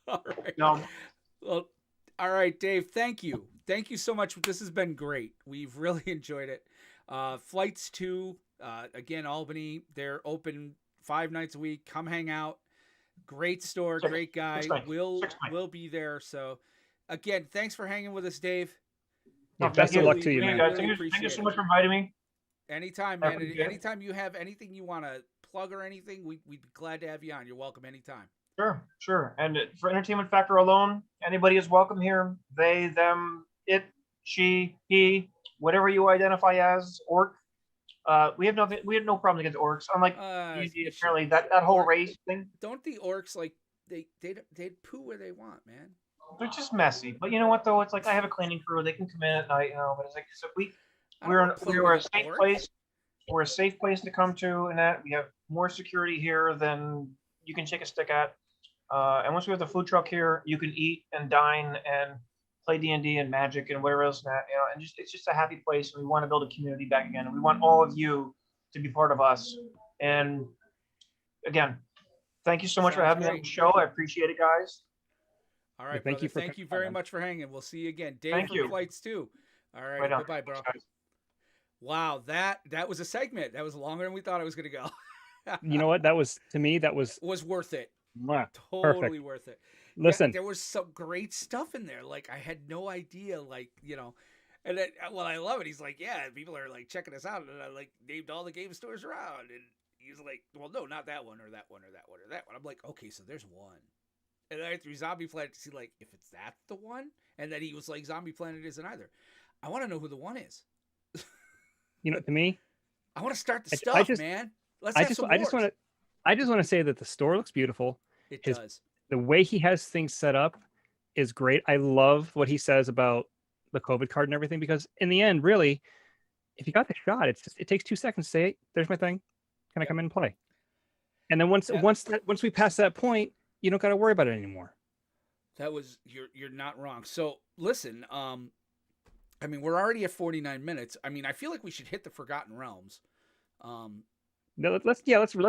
All right. No. Well, all right, Dave. Thank you. Thank you so much. This has been great. We've really enjoyed it. Flights 2, again, Albany. They're open 5 nights a week. Come hang out. Great store, great guy. We'll be there. So, again, thanks for hanging with us, Dave. Yeah, best of luck to you, man. Thank you so much for inviting me. Anytime, man. Anytime you have anything you want to plug or anything, we'd be glad to have you on. You're welcome anytime. Sure. And for entertainment factor alone, anybody is welcome here. They, them, it, she, he, whatever you identify as, orc. We have no problem against orcs. Unlike apparently that whole race thing. Don't the orcs like they poo where they want, man? They're just messy. But you know what though? It's like I have a cleaning crew. They can come in at night, But it's like so we're a safe place. We're a safe place to come to, and that we have more security here than you can shake a stick at. And once we have the food truck here, you can eat and dine and play D&D and Magic and whatever else that, and it's just a happy place. And we want to build a community back again. And we want all of you to be part of us. And again, thank you so much for having me on the show. I appreciate it, guys. All right, thank you very much for hanging. We'll see you again. Dave from Flights 2. All right, goodbye, bro. Thanks, wow, that was a segment. That was longer than we thought it was going to go. You know what? That was worth it. Totally worth it. Listen, there was some great stuff in there. Like I had no idea. And then, I love it. He's like, yeah, people are like checking us out, and I like named all the game stores around, and he's like, well, no, not that one or that one or that one or that one. I'm like, okay, so there's one. And then I threw Zombie Planet to see like if it's that the one, and then he was like, Zombie Planet isn't either. I want to know who the one is. To me, I want to start the stuff, man. Let's have some wars. I just want to say that the store looks beautiful. It His does. The way he has things set up is great. I love what he says about the COVID card and everything, because in the end, really, if you got the shot, it takes 2 seconds to say, hey, there's my thing. Can I come in and play? And then once we pass that point, you don't got to worry about it anymore. That was you're not wrong. So listen, I mean, we're already at 49 minutes. I mean, I feel like we should hit the Forgotten Realms. No, let's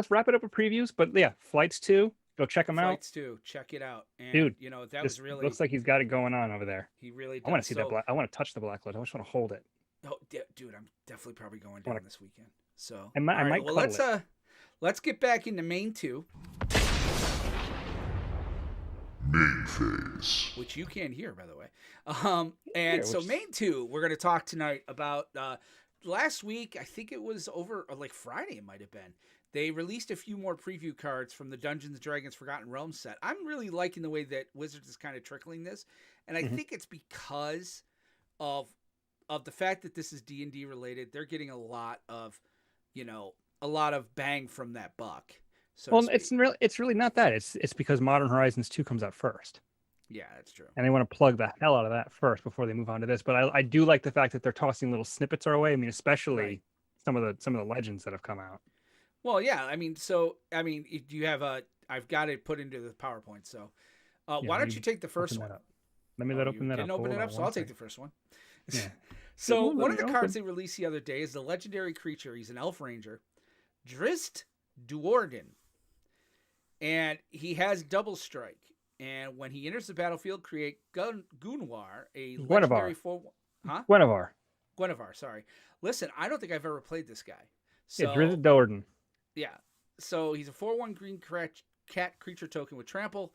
wrap it up with previews. But yeah, Flights 2, go check them out. Flights 2, check it out. And Dude, you know, that this was really looks like he's got it going on over there. he really does. I want to see that black. I want to touch the black load. I just want to hold it. Oh, dude, I'm definitely probably going down this weekend. So I might well, cuddle let's get back into main 2, Main phase. which you can't hear, by the way. And so main 2, we're going to talk tonight about last week. I think it was over, or like Friday, it might have been. They released a few more preview cards from the Dungeons & Dragons Forgotten Realms set. I'm really liking the way that Wizards is kind of trickling this, and I think it's because of the fact that this is D&D related. They're getting a lot of bang from that buck. So well, it's really not that. It's because Modern Horizons 2 comes out first. Yeah, that's true. And they want to plug the hell out of that first before they move on to this. But I do like the fact that they're tossing little snippets our way. I mean, especially some of the legends that have come out. Well, yeah. I mean, you have I've got it put into the PowerPoint. So why don't you take the first one? Let me open that up. Didn't open it up, so I'll take the first one. Yeah. So one of the cards they released the other day is the legendary creature. He's an elf ranger, Drist Duorden, and he has double strike. And when he enters the battlefield, create Gunwar, a legendary Guinevere. Sorry. Listen, I don't think I've ever played this guy. So, Drist Duorden. Yeah. So he's a 4/1 green cat creature token with trample.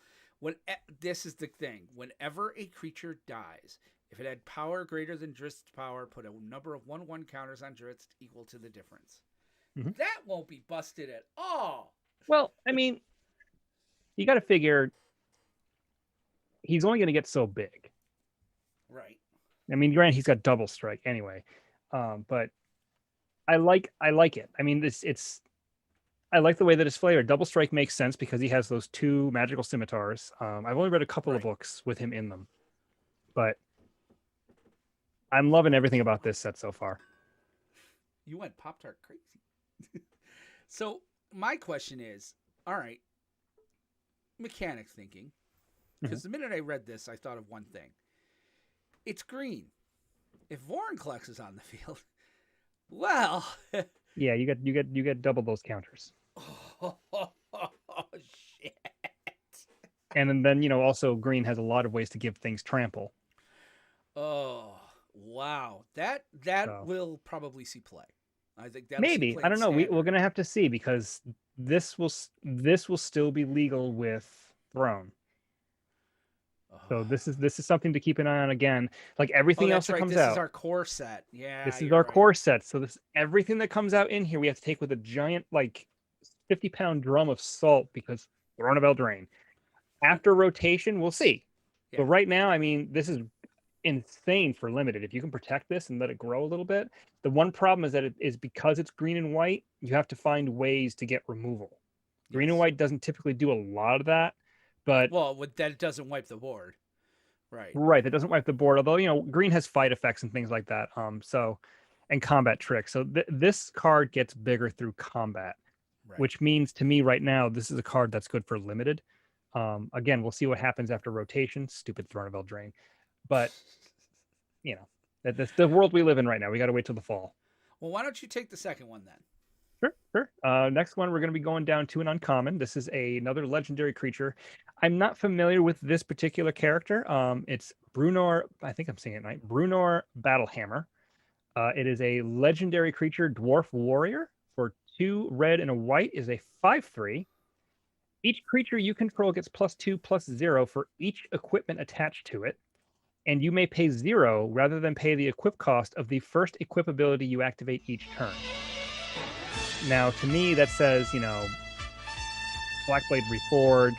This is the thing. Whenever a creature dies, if it had power greater than Drist's power, put a number of 1/1 counters on Drist equal to the difference. Mm-hmm. That won't be busted at all. Well, I mean, you got to figure he's only going to get so big. Right. I mean, granted, he's got double strike anyway. But I like it. I mean, I like the way that it's flavored. Double strike makes sense because he has those 2 magical scimitars. I've only read a couple of books with him in them, but I'm loving everything about this set so far. You went Pop-Tart crazy. So my question is, all right, mechanic thinking, because the minute I read this, I thought of one thing. It's green. If Vorinclex is on the field, well, yeah, you get double those counters. Oh, shit. And then also green has a lot of ways to give things trample. Oh, wow. That will probably see play. I think that maybe. I don't know. We're gonna have to see, because this will still be legal with Throne. So this is something to keep an eye on again. Like everything else that comes out. This is our core set. Yeah. This is our core set. So everything that comes out in here, we have to take with a giant 50-pound drum of salt, because Throne of Eldraine. After rotation, we'll see. Yeah. But right now, I mean, this is insane for limited. If you can protect this and let it grow a little bit. The one problem is that it is because it's green and white, you have to find ways to get removal. Green and white doesn't typically do a lot of that. But that doesn't wipe the board, right? Right, that doesn't wipe the board. Although green has fight effects and things like that. And combat tricks. So this card gets bigger through combat, which means to me right now this is a card that's good for limited. Again, we'll see what happens after rotation. Stupid Throne of Eldraine, but that's the world we live in right now. We got to wait till the fall. Well, why don't you take the second one then? Sure. Next one, we're going to be going down to an uncommon. This is another legendary creature. I'm not familiar with this particular character. It's Brunor. I think I'm saying it right. Brunor Battlehammer. It is a legendary creature, dwarf warrior. For 2 red and a white, is a 5/3. Each creature you control gets +2/+0 for each equipment attached to it, and you may pay 0 rather than pay the equip cost of the first equip ability you activate each turn. Now, to me, that says, Blackblade Reforged,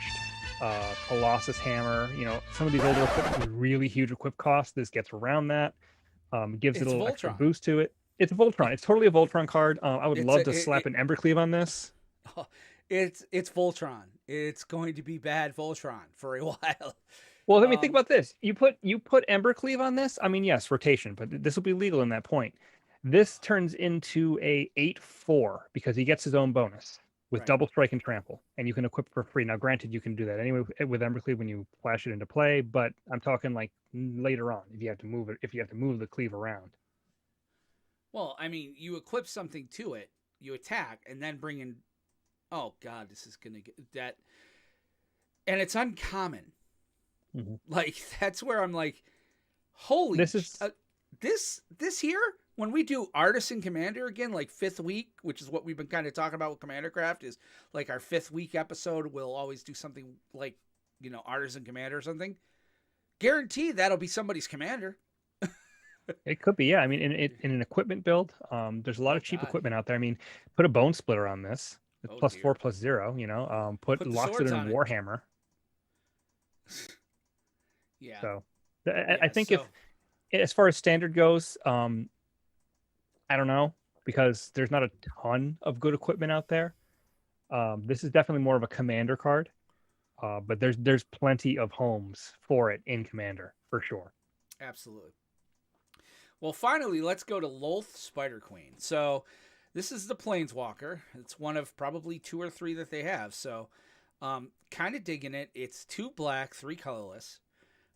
Colossus Hammer, some of these older equipment with really huge equip costs. This gets around that, gives it a little extra boost to it. It's a Voltron. It's totally a Voltron card. I would love to slap an Embercleave on this. it's Voltron. It's going to be bad Voltron for a while. Well, let me think about this. You put Embercleave on this. I mean, yes, rotation, but this will be legal in that point. This turns into a 8/4 because he gets his own bonus with Right. double strike and trample, and you can equip for free. Now, granted, you can do that anyway with Embercleave when you flash it into play, but I'm talking like later on if you have to move it, if you have to move the cleave around. Well, I mean, you equip something to it, you attack, and then bring in. Oh God, this is gonna get that, and it's uncommon. Mhm. Like that's where I'm like, holy. This is This here when we do Artisan Commander again, like 5th week, which is what we've been kind of talking about with Commander Craft, is like our 5th week episode. We'll always do something like Artisan Commander or something. Guaranteed that'll be somebody's commander. It could be, yeah. I mean, in an equipment build, there's a lot of cheap God. equipment out there. I mean, put a Bone Splitter on this. It's Oh, +4, dear. +0. Put Put the locks it swords in on it. Warhammer. Yeah. So Yeah, I think so- if, as far as standard goes, I don't know, because there's not a ton of good equipment out there. This is definitely more of a commander card, but there's plenty of homes for it in Commander for sure. Absolutely. Well, finally, let's go to Lolth Spider Queen. So, this is the Planeswalker. It's one of probably 2 or 3 that they have. So, kind of digging it. It's 2 black, 3 colorless.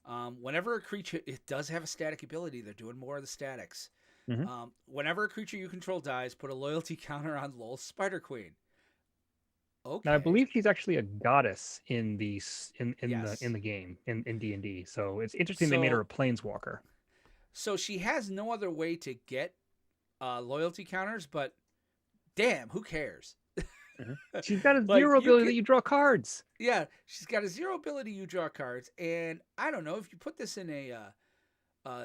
Whenever a creature, it does have a static ability. They're doing more of the statics. Mhm. Whenever a creature you control dies, put a loyalty counter on Lolth Spider Queen. Okay. Now I believe she's actually a goddess in the Yes. the game in D&D. So it's interesting they made her a planeswalker. So she has no other way to get loyalty counters, but damn, who cares? She's got a Like, 0 you ability can- that you draw cards. Yeah, she's got a 0 ability. You draw cards, and I don't know if you put this in a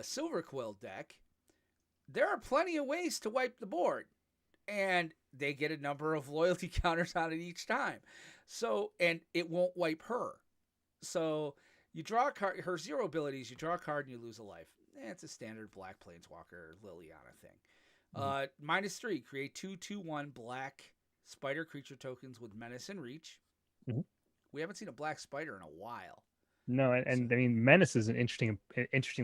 Silver Quill deck. There are plenty of ways to wipe the board, and they get a number of loyalty counters on it each time. So, and it won't wipe her. So you draw a card. Her 0 abilities. You draw a card and you lose a life. It's a standard black Planeswalker Liliana thing. -3. Create 2/2/1 black spider creature tokens with menace and reach. Mhm. We haven't seen a black spider in a while. No, and I mean menace is an interesting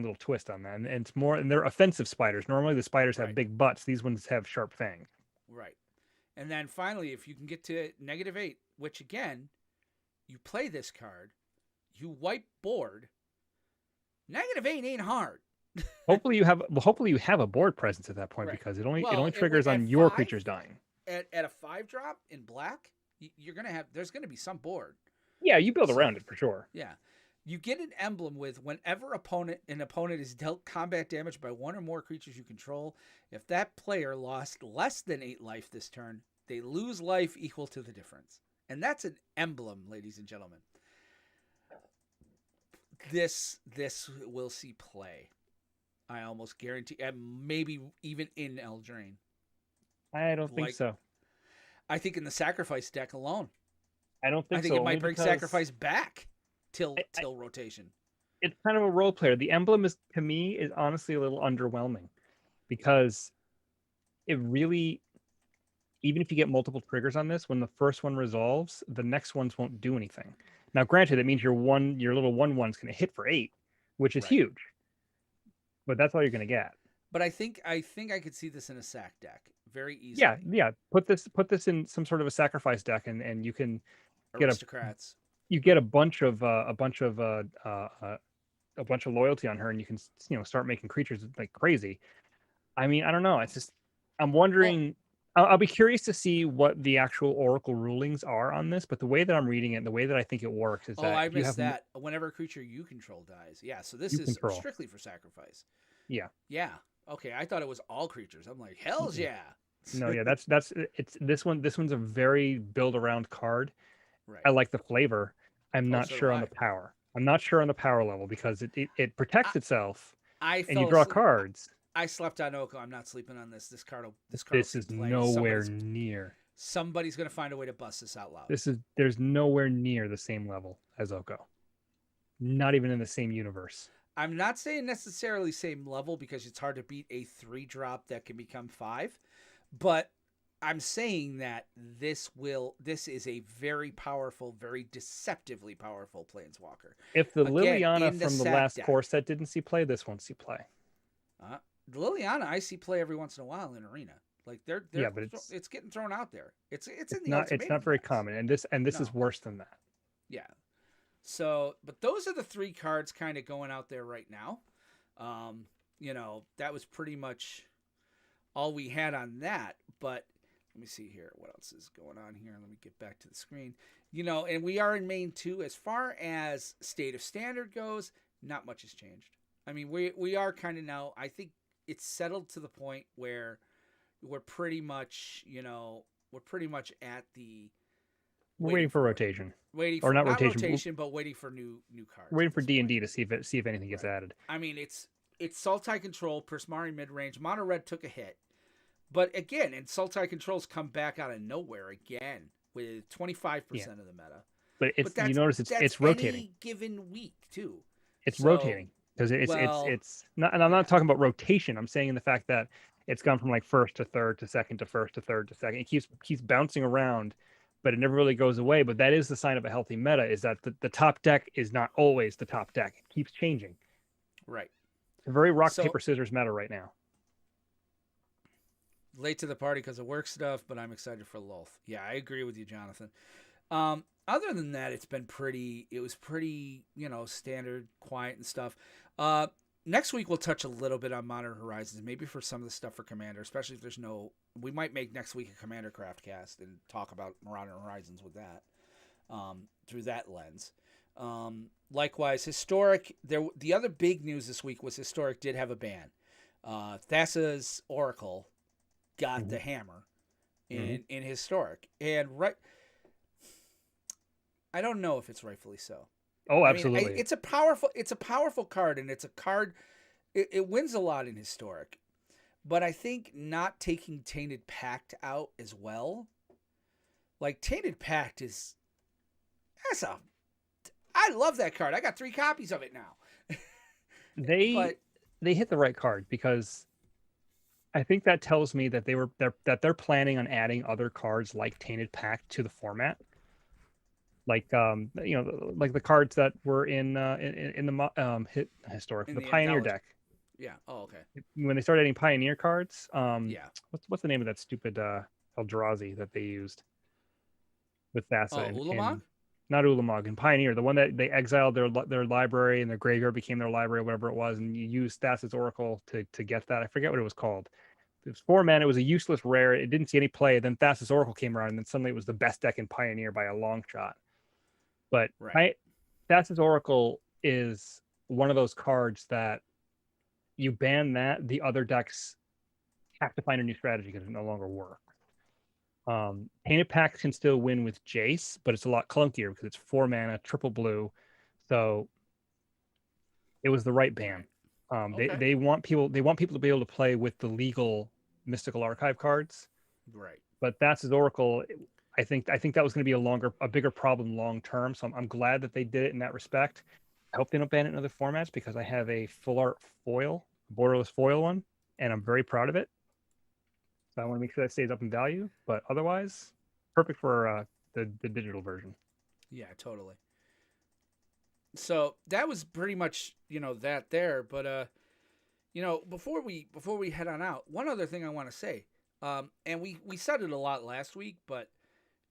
little twist on that, and it's more, and they're offensive spiders. Normally the spiders have Right. big butts. These ones have sharp fangs. Right. And then finally, if you can get to -8, which again, you play this card, you wipe board. -8 ain't hard. Hopefully you have a board presence at that point, Right. because it only Well, triggers at on your 5? creatures dying. At a 5 drop in black, you're gonna have. There's gonna be some board. Yeah, you build So- around it for sure. Yeah. You get an emblem with whenever an opponent is dealt combat damage by 1 or more creatures you control. If that player lost less than 8 life this turn, they lose life equal to the difference. And that's an emblem, ladies and gentlemen. This will see play. I almost guarantee, and maybe even in Eldraine. I don't think Like- so. I think in the sacrifice deck alone. I don't think I think so. it might only bring because sacrifice back till I- rotation. It's kind of a role player. The emblem is, to me, is honestly a little underwhelming, because it really, even if you get multiple triggers on this, when the first one resolves, the next ones won't do anything. Now, granted, it means your little 1/1's going to hit for 8, which is Right. huge, but that's all you're going to get. But I think I could see this in a sack deck very easily. Yeah. Put this in some sort of a sacrifice deck, and you can get Aristocrats. a bunch of loyalty on her, and you can start making creatures like crazy. I mean, I don't know. It's just, I'm wondering. I'll be curious to see what the actual Oracle rulings are on this. But the way that I'm reading it, and the way that I think it works, is Oh, that I you missed have that. Whenever a creature you control dies. Yeah, so this You is control. strictly for sacrifice. Yeah. Yeah. Okay, I thought it was all creatures. I'm like, hell's Mm-mm. yeah. No, yeah, that's it's this one. This one's a very build around card. Right. I like the flavor. I'm not so do sure on I. the power. I'm not sure on the power level, because it protects itself, I and you fell draw asleep- cards. I slept on Oko. I'm not sleeping on this. This card will This see is play. nowhere near. Somebody's gonna find a way to bust this out loud. There's nowhere near the same level as Oko. Not even in the same universe. I'm not saying necessarily same level, because it's hard to beat a 3 drop that can become 5, but I'm saying that this is a very powerful, very deceptively powerful planeswalker. If the Again, Liliana in the from the SAC last deck. core set didn't see play, this won't see play. The Liliana I see play every once in a while in Arena. Like Yeah, but it's getting thrown out there. It's in the not ultimatum very decks. common, and this No. is worse than that. Yeah. So, but those are the 3 cards kind of going out there right now. You know, that was pretty much all we had on that. But let me see here. What else is going on here? Let me get back to the screen. You know, and we are in main 2. As far as State of Standard goes, not much has changed. I mean, we are kind of now, I think it's settled to the point where we're pretty much, you know, at the We're waiting for rotation. Waiting or for not rotation, but waiting for new cards. We're waiting for D&D to see if anything gets added. I mean, it's Sultai Control, Prismari mid-range. Mono Red took a hit. But again, and Sultai Control's come back out of nowhere again with 25% of the meta. But you notice it's rotating. Any given week too. It's rotating because it's not, and I'm not talking about rotation. I'm saying in the fact that it's gone from like first to third to second to first to third to second. It keeps bouncing around, but it never really goes away. But that is the sign of a healthy meta, is that the top deck is not always the top deck. It keeps changing. Right. It's a very rock, paper, scissors meta right now. Late to the party because of work stuff, but I'm excited for Lolth. Yeah, I agree with you, Jonathan. Other than that, it was pretty, you know, standard, quiet and stuff. Next week, we'll touch a little bit on Modern Horizons, maybe for some of the stuff for Commander, especially if we might make next week a Commander Craft cast and talk about Modern Horizons with that, through that lens. Likewise, Historic, the other big news this week was Historic did have a ban. Thassa's Oracle got the hammer in Historic. And I don't know if it's rightfully so. Oh, absolutely. I mean, it's a powerful card, and it's a card. It wins a lot in Historic, but I think not taking Tainted Pact out as well. Like Tainted Pact I love that card. I got 3 copies of it now. They hit the right card, because I think that tells me that they're planning on adding other cards like Tainted Pact to the format. Like like the cards that were in the Historic, the Pioneer deck. Yeah. Oh, okay. When they started adding Pioneer cards, yeah. What's the name of that stupid Eldrazi that they used with Thassa? Ulamog? Not Ulamog, and Pioneer, the one that they exiled their library and their graveyard became their library, whatever it was, and you used Thassa's Oracle to get that. I forget what it was called. It was 4 mana. It was a useless rare. It didn't see any play. Then Thassa's Oracle came around, and then suddenly it was the best deck in Pioneer by a long shot. But Thassa's Oracle is one of those cards that you ban that, the other decks have to find a new strategy because it no longer works. Tainted Pact can still win with Jace, but it's a lot clunkier because it's 4 mana, triple blue. So it was the right ban. They want people to be able to play with the legal Mystical Archive cards. Right. But Thassa's Oracle, I think that was going to be a bigger problem long term. So I'm glad that they did it in that respect. I hope they don't ban it in other formats, because I have a full art foil, borderless foil one, and I'm very proud of it. So I want to make sure that stays up in value. But otherwise, perfect for the digital version. Yeah, totally. So that was pretty much, that there. But before we head on out, one other thing I want to say, and we said it a lot last week, but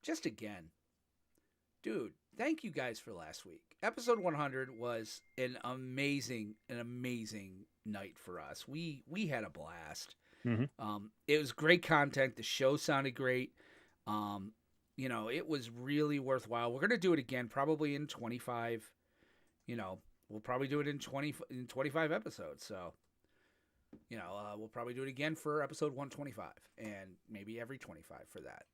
just again, dude, thank you guys for last week. Episode 100 was an amazing night for us. We had a blast. Mm-hmm. It was great content. The show sounded great. It was really worthwhile. We're gonna do it again, probably in 25. We'll probably do it in 25 episodes. So, we'll probably do it again for episode 125, and maybe every 25 for that.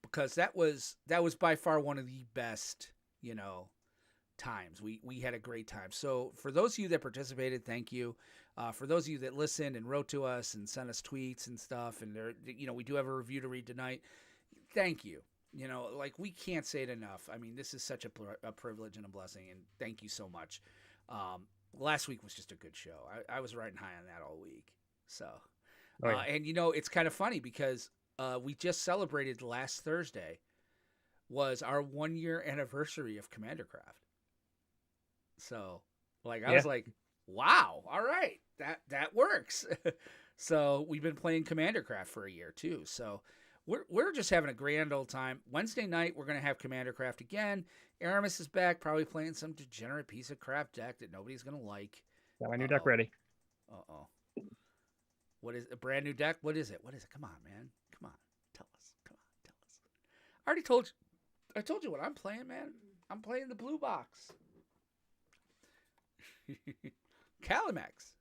Because that was by far one of the best, times. We had a great time. So for those of you that participated, thank you. For those of you that listened and wrote to us and sent us tweets and stuff, and we do have a review to read tonight. Thank you. We can't say it enough. I mean, this is such a privilege and a blessing, and thank you so much. Last week was just a good show. I was riding high on that all week. So, and it's kind of funny because we just celebrated last Thursday was our 1-year anniversary of Commander Craft. So, like, I was like, wow, all right, that works. So we've been playing Commander Craft for a year too. So we're just having a grand old time. Wednesday night we're gonna have Commander Craft again. Aramis is back, probably playing some degenerate piece of crap deck that nobody's gonna like. Got my new deck ready. What is a brand new deck? What is it? Come on, man. Come on. Tell us. I told you what I'm playing, man. I'm playing the blue box. Calimax.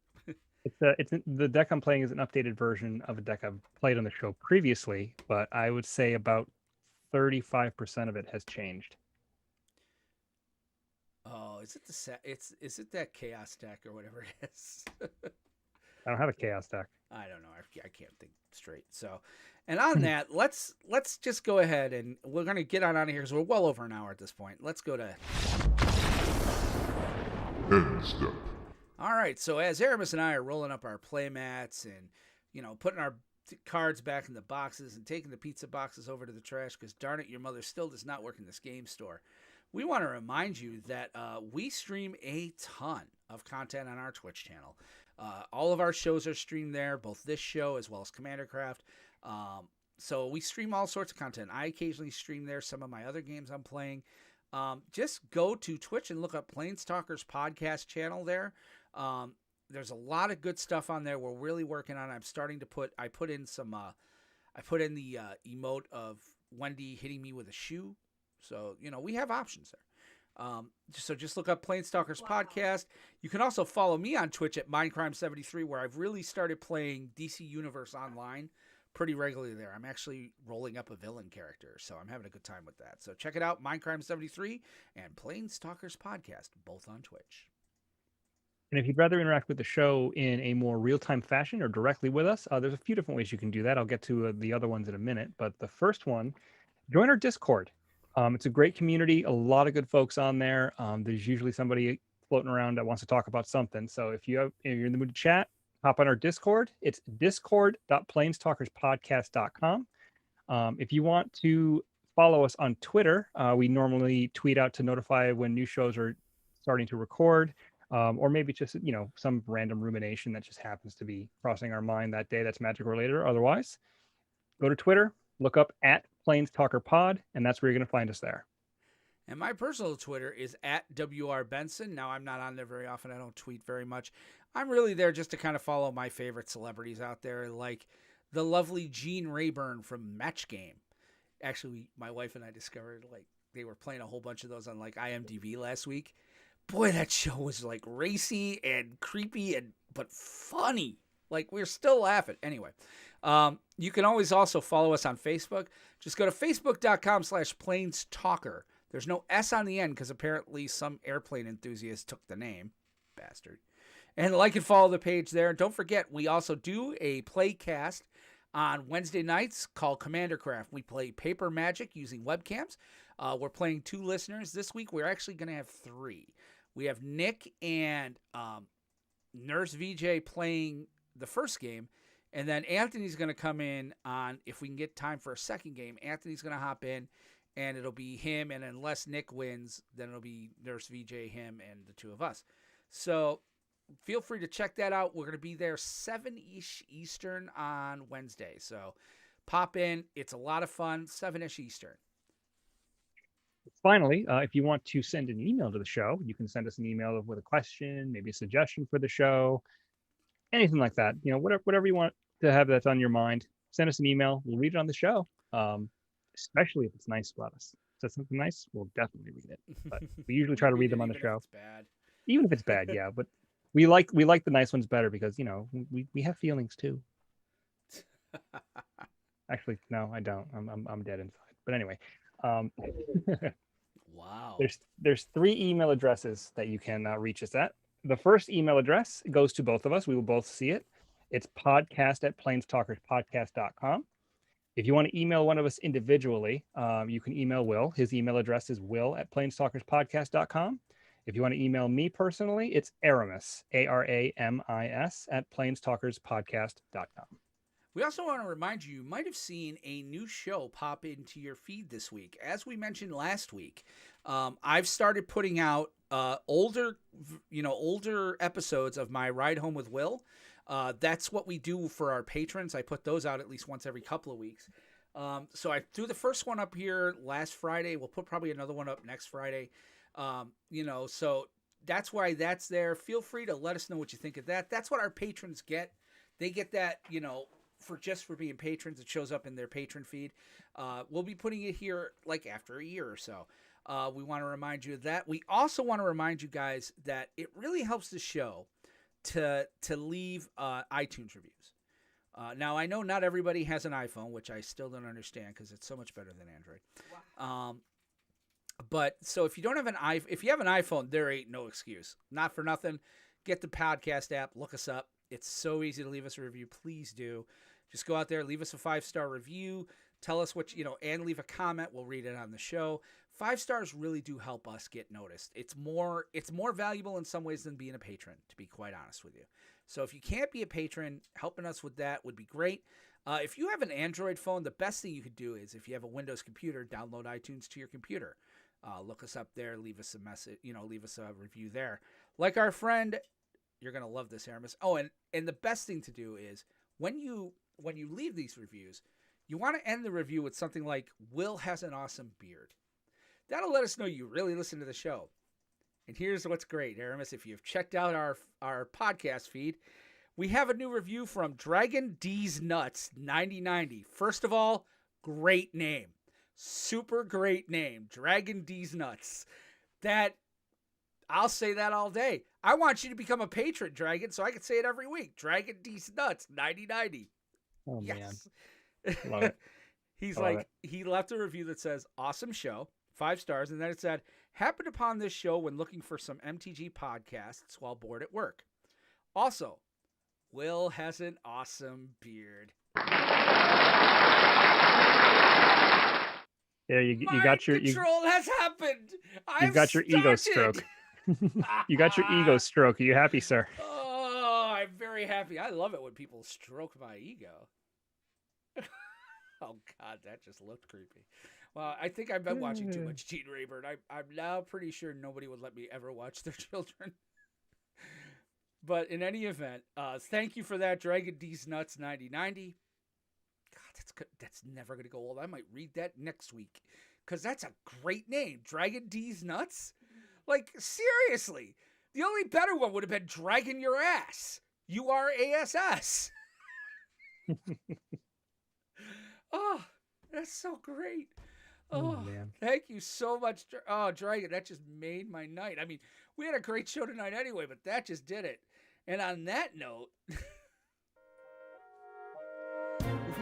It's the deck I'm playing is an updated version of a deck I've played on the show previously, but I would say about 35% of it has changed. Oh, is it is it that chaos deck or whatever it is? I don't have a chaos deck. I don't know. I can't think straight. So, and on that, let's just go ahead and we're gonna get on out of here because we're well over an hour at this point. Let's go to End step. All right. So as Aramis and I are rolling up our play mats and putting our cards back in the boxes and taking the pizza boxes over to the trash because darn it, your mother still does not work in this game store. We want to remind you that we stream a ton of content on our Twitch channel. All of our shows are streamed there, both this show as well as Commander Craft. So we stream all sorts of content. I occasionally stream there some of my other games I'm playing. Just go to Twitch and look up PlanesTalkers podcast channel there. There's a lot of good stuff on there. We're really working on it. I'm starting to I put in the emote of Wendy hitting me with a shoe. So, we have options there. So just look up PlanesTalkers podcast. You can also follow me on Twitch at Mindcrime73, where I've really started playing DC Universe Online pretty regularly there. I'm actually rolling up a villain character, so I'm having a good time with that. So check it out, Mindcrime73 and PlanesTalkers podcast, both on Twitch. And if you'd rather interact with the show in a more real-time fashion or directly with us, there's a few different ways you can do that. I'll get to the other ones in a minute. But the first one, join our Discord. It's a great community, a lot of good folks on there. There's usually somebody floating around that wants to talk about something. So if you're in the mood to chat, hop on our Discord. It's discord.planestalkerspodcast.com. If you want to follow us on Twitter, we normally tweet out to notify when new shows are starting to record. Or maybe just, some random rumination that just happens to be crossing our mind that day that's magic related or otherwise. Go to Twitter, look up at PlanesTalkerPod, and that's where you're going to find us there. And my personal Twitter is at WR Benson. Now, I'm not on there very often. I don't tweet very much. I'm really there just to kind of follow my favorite celebrities out there, like the lovely Gene Rayburn from Match Game. Actually, my wife and I discovered, they were playing a whole bunch of those on, IMDb last week. Boy, that show was racy and creepy but funny. We're still laughing. Anyway, you can always also follow us on Facebook. Just go to facebook.com/PlanesTalker. There's no S on the end because apparently some airplane enthusiast took the name. Bastard. And like and follow the page there. And don't forget, we also do a playcast on Wednesday nights called Commander Craft. We play Paper Magic using webcams. We're playing 2 listeners. This week, we're actually going to have 3. We have Nick and Nurse VJ playing the first game. And then Anthony's going to come in on, if we can get time for a second game, Anthony's going to hop in, and it'll be him. And unless Nick wins, then it'll be Nurse VJ, him, and the 2 of us. So feel free to check that out. We're going to be there 7-ish Eastern on Wednesday. So pop in. It's a lot of fun, 7-ish Eastern. Finally, if you want to send an email to the show, you can send us an email with a question, maybe a suggestion for the show, anything like that. Whatever you want to have that's on your mind, send us an email. We'll read it on the show, especially if it's nice about us. If it's something nice, we'll definitely read it. But we usually try to read them on the show. If it's bad. Even if it's bad, yeah. But we like the nice ones better because we have feelings too. Actually, no, I don't. I'm dead inside. But anyway. Wow. There's 3 email addresses that you can reach us at. The first email address goes to both of us. We will both see it. It's podcast@planestalkerspodcast.com. If you want to email one of us individually, you can email Will. His email address is will@planestalkerspodcast.com. If you want to email me personally, it's Aramis, ARAMIS, @planestalkerspodcast.com. We also want to remind you, you might have seen a new show pop into your feed this week. As we mentioned last week, I've started putting out older episodes of my Ride Home with Will. That's what we do for our patrons. I put those out at least once every couple of weeks. So I threw the first one up here last Friday. We'll put probably another one up next Friday. So that's why that's there. Feel free to let us know what you think of that. That's what our patrons get. They get that, for being patrons. It shows up in their patron feed. We'll be putting it here like after a year or so. We want to remind you of that. We also want to remind you guys that it really helps the show to leave iTunes reviews. Now, I know not everybody has an iPhone, which I still don't understand because it's so much better than Android. Wow. But so if you have an iPhone, there ain't no excuse. Not for nothing. Get the podcast app. Look us up. It's so easy to leave us a review. Please do. Just go out there, leave us a 5-star review. Tell us what and leave a comment. We'll read it on the show. 5 stars really do help us get noticed. It's more valuable in some ways than being a patron, to be quite honest with you. So if you can't be a patron, helping us with that would be great. If you have an Android phone, the best thing you could do is if you have a Windows computer, download iTunes to your computer. Look us up there, leave us a message, leave us a review there. Like our friend, you're going to love this, Aramis. Oh, and the best thing to do is when you leave these reviews, you want to end the review with something like, Will has an awesome beard. That'll let us know you really listen to the show. And here's what's great, Aramis. If you've checked out our podcast feed, we have a new review from Dragon D's Nuts 9090. First of all, great name. Super great name. Dragon D's Nuts. I'll say that all day. I want you to become a patron, Dragon, so I can say it every week. Dragon D's Nuts 9090. Oh, yes. Man. Love it. He left a review that says, awesome show, 5 stars. And then it said, happened upon this show when looking for some MTG podcasts while bored at work. Also, Will has an awesome beard. Yeah, you got your control has happened. You've got your ego stroke. You got your ego stroke. Are you happy, sir? Oh, I'm very happy. I love it when people stroke my ego. Oh God, that just looked creepy. Well, I think I've been watching too much Gene Rayburn. I'm now pretty sure nobody would let me ever watch their children. But in any event, thank you for that, Dragon D's Nuts 9090. God, that's good. That's never gonna go old. I might read that next week because that's a great name, Dragon D's Nuts. Like seriously, the only better one would have been Dragon Your Ass. URASS. Oh, that's so great. Oh, man. Thank you so much. Oh, Dragon, that just made my night. I mean, we had a great show tonight anyway, but that just did it. And on that note, we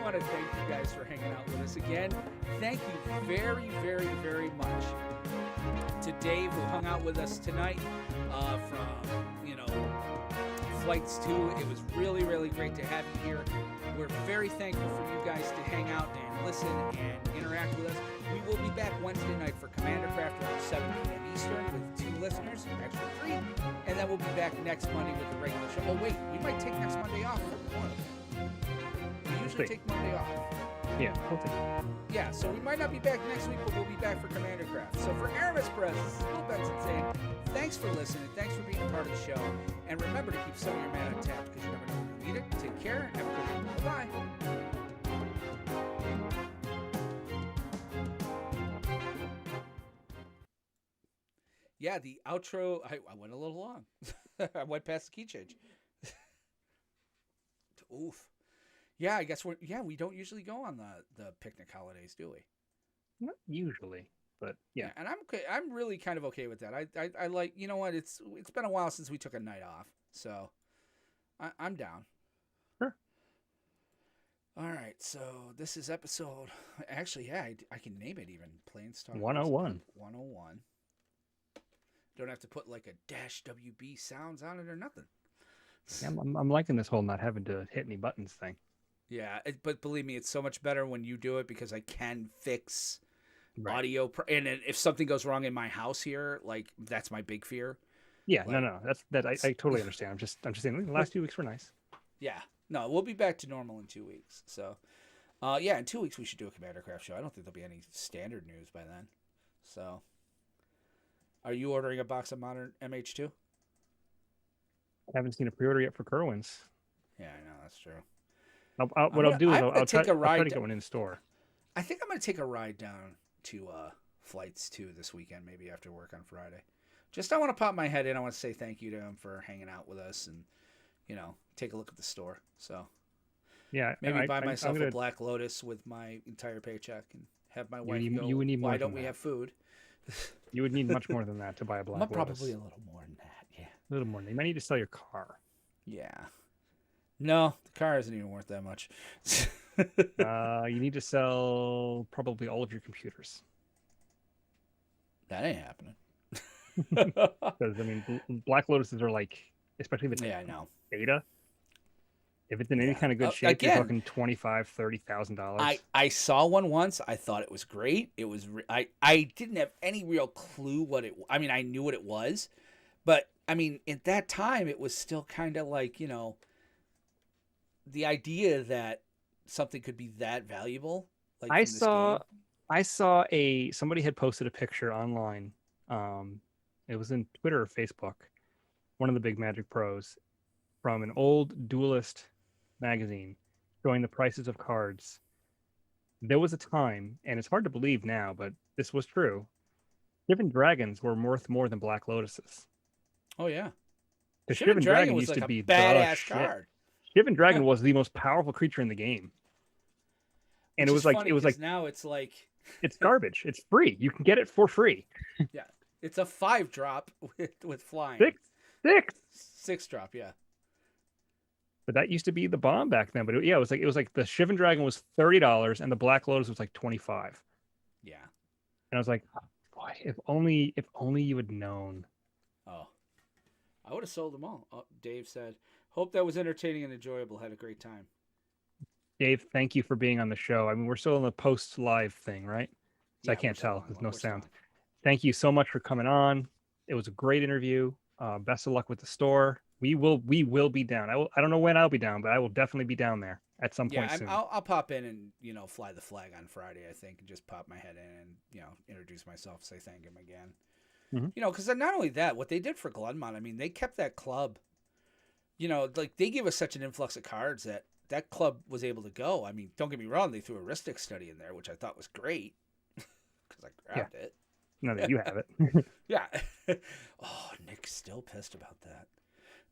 want to thank you guys for hanging out with us again. Thank you very, very, very much to Dave, who hung out with us tonight from, Flights 2. It was really, really great to have you here. We're very thankful for you guys to hang out and listen and interact with us. We will be back Wednesday night for Commander Craft around 7 p.m. Eastern with 2 listeners, actually 3. And then we'll be back next Monday with the regular show. Oh, wait, we might take next Monday off for one. We usually take Monday off. Yeah, we'll take it. Yeah, so we might not be back next week, but we'll be back for Commander Craft. So for Aramis Press, this is Will Benson saying thanks for listening, thanks for being a part of the show, and remember to keep some of your mana untapped because you never know when you need it. Take care, have a good one. Bye-bye. Yeah, the outro, I went a little long. I went past the key change. Oof. Yeah, I guess we don't usually go on the picnic holidays, do we? Not usually, but yeah. And I'm okay. I'm really kind of okay with that. I like, you know what? It's been a while since we took a night off, so I'm down. Sure. All right, so this is episode. Actually, yeah, I can name it even. PlanesTalkers 101. 101. Don't have to put like a -WB sounds on it or nothing. Yeah, I'm liking this whole not having to hit any buttons thing. Yeah, but believe me, it's so much better when you do it because I can fix audio. And if something goes wrong in my house here, like that's my big fear. Yeah, like, no, I totally understand. I'm just saying the last 2 weeks were nice. Yeah, No, we'll be back to normal in 2 weeks. So, yeah, in 2 weeks we should do a Commander Craft show. I don't think there'll be any standard news by then. So, are you ordering a box of Modern MH2? I haven't seen a pre-order yet for Kerwin's. Yeah, I know that's true. I'll do is I'll try to to get one in store. I think I'm gonna take a ride down to Flights 2 this weekend, maybe after work on Friday. Just I want to pop my head in. I want to say thank you to him for hanging out with us and, take a look at the store. So Yeah, maybe buy myself a Black Lotus with my entire paycheck and have my wife go, you would need more why than don't we that. have food? You would need much more than that to buy a Black Lotus. Probably a little more than that, yeah. A little more. You might need to sell your car. Yeah. No, the car isn't even worth that much. You need to sell probably all of your computers. That ain't happening. Because, I mean, Black Lotuses are like, especially if it's Yeah, I know. beta. If it's in any Yeah. kind of good shape, Again, you're talking $25,000-$30,000. I saw one once. I thought it was great. It was I didn't have any real clue what it. I mean, I knew what it was, but I mean, at that time, it was still kind of like the idea that something could be that valuable. Like I from this saw game. somebody had posted a picture online. It was in Twitter or Facebook, one of the big Magic pros, from an old Duelist magazine showing the prices of cards. There was a time, and it's hard to believe now, but this was true. Shivan Dragons were worth more than Black Lotuses. Oh yeah, Because Shivan Shivan Dragon was used like to a be badass the shit. card. Shivan Dragon was the most powerful creature in the game. And Which it is was funny, 'cause like now it's like it's garbage. It's free. You can get it for free. yeah, it's a 5-drop with flying. Six. 6-drop, yeah. But that used to be the bomb back then. But it was like the Shivan Dragon was $30 and the Black Lotus was like $25. Yeah. And I was like, boy, if only you had known. Oh, I would have sold them all. Oh, Dave said, "Hope that was entertaining and enjoyable. Had a great time." Dave, thank you for being on the show. I mean, we're still in the post live thing, right? So Yeah, I can't we're still tell. on. There's no We're still sound. on. Thank you so much for coming on. It was a great interview. Best of luck with the store. We will be down. I don't know when I'll be down, but I will definitely be down there at some point soon. I'll pop in and fly the flag on Friday, I think, and just pop my head in and introduce myself, say thank him again. Mhm. Because not only that, what they did for Glunmon, I mean, they kept that club. Like they gave us such an influx of cards that club was able to go. I mean, don't get me wrong, they threw a Ristic study in there, which I thought was great because I grabbed it. Now that you have it. Yeah. Oh, Nick's still pissed about that.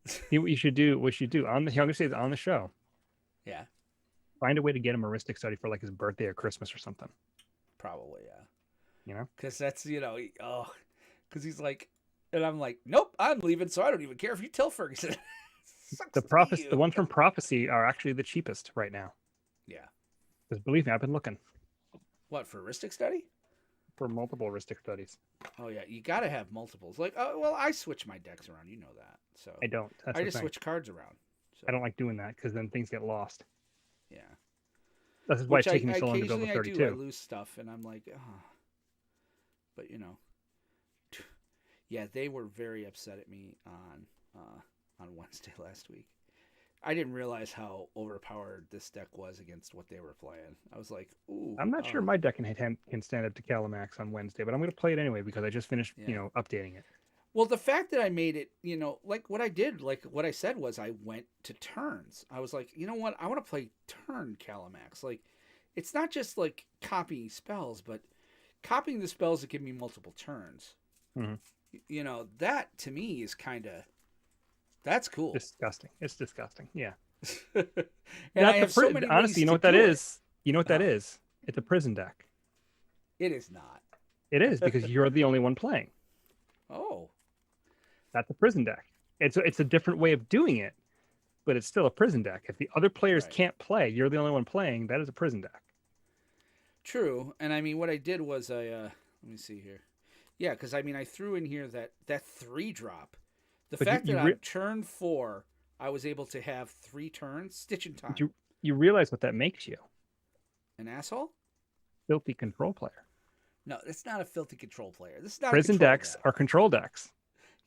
See what you should do. I'm gonna say on the show. Yeah. Find a way to get him a Ristic study for like his birthday or Christmas or something. Probably, yeah. Because that's because he's like, and I'm like, nope, I'm leaving, so I don't even care if you tell Ferguson. the ones from Prophecy are actually the cheapest right now. Yeah. Because believe me, I've been looking What, for Ristic study? for multiple Ristic studies. Oh yeah, you got to have multiples. Like, oh well, I switch my decks around, you know that. So I don't. That's I the just thing. switch cards around. So, I don't like doing that because then things get lost. Yeah. This is why it's Which taking me so long to build the occasionally 32. I lose stuff, and I'm like, oh. But yeah, they were very upset at me on Wednesday last week. I didn't realize how overpowered this deck was against what they were playing. I was like, ooh. I'm not sure my deck can stand up to Calamax on Wednesday, but I'm going to play it anyway because I just finished, updating it. Well, the fact that I made it, like what I did, like what I said was I went to turns. I was like, you know what? I want to play turn Calamax. Like, it's not just like copying spells, but copying the spells that give me multiple turns. Mm-hmm. That to me is kind of, that's cool. Disgusting. It's disgusting. Yeah. And I have so many honestly, ways you know to what that do it. is? You know what that is? It's a prison deck. It is not. It is because you're the only one playing. Oh. That's a prison deck. It's a different way of doing it, but it's still a prison deck. If the other players Right. can't play, you're the only one playing. That is a prison deck. True. And I mean, what I did was let me see here. Yeah, because I mean, I threw in here that 3-drop. The But fact that on turn 4, I was able to have 3 turns, stitch in time. You realize what that makes you? An asshole? Filthy control player. No, it's not a filthy control player. This is not Prison a control decks deck. are control decks.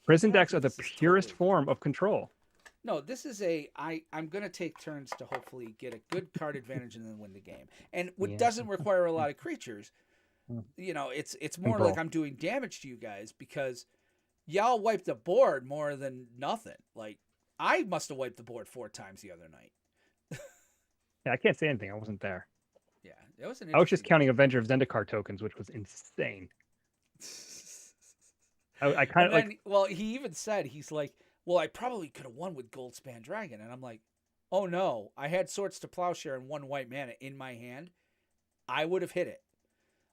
Prison Yeah, decks are the this is purest totally- form of control. No, this is I'm going to take turns to hopefully get a good card advantage and then win the game. And what Yeah. doesn't require a lot of creatures. Mm. You know, it's more Control. like I'm doing damage to you guys because y'all wiped the board more than nothing. Like, I must have wiped the board 4 times the other night. Yeah, I can't say anything. I wasn't there. Yeah, it was an I was just interesting counting Avenger of Zendikar tokens, which was insane. I kind of like. Well, he even said, he's like, well, I probably could have won with Goldspan Dragon. And I'm like, oh no, I had Swords to Plowshare and 1 white mana in my hand. I would have hit it.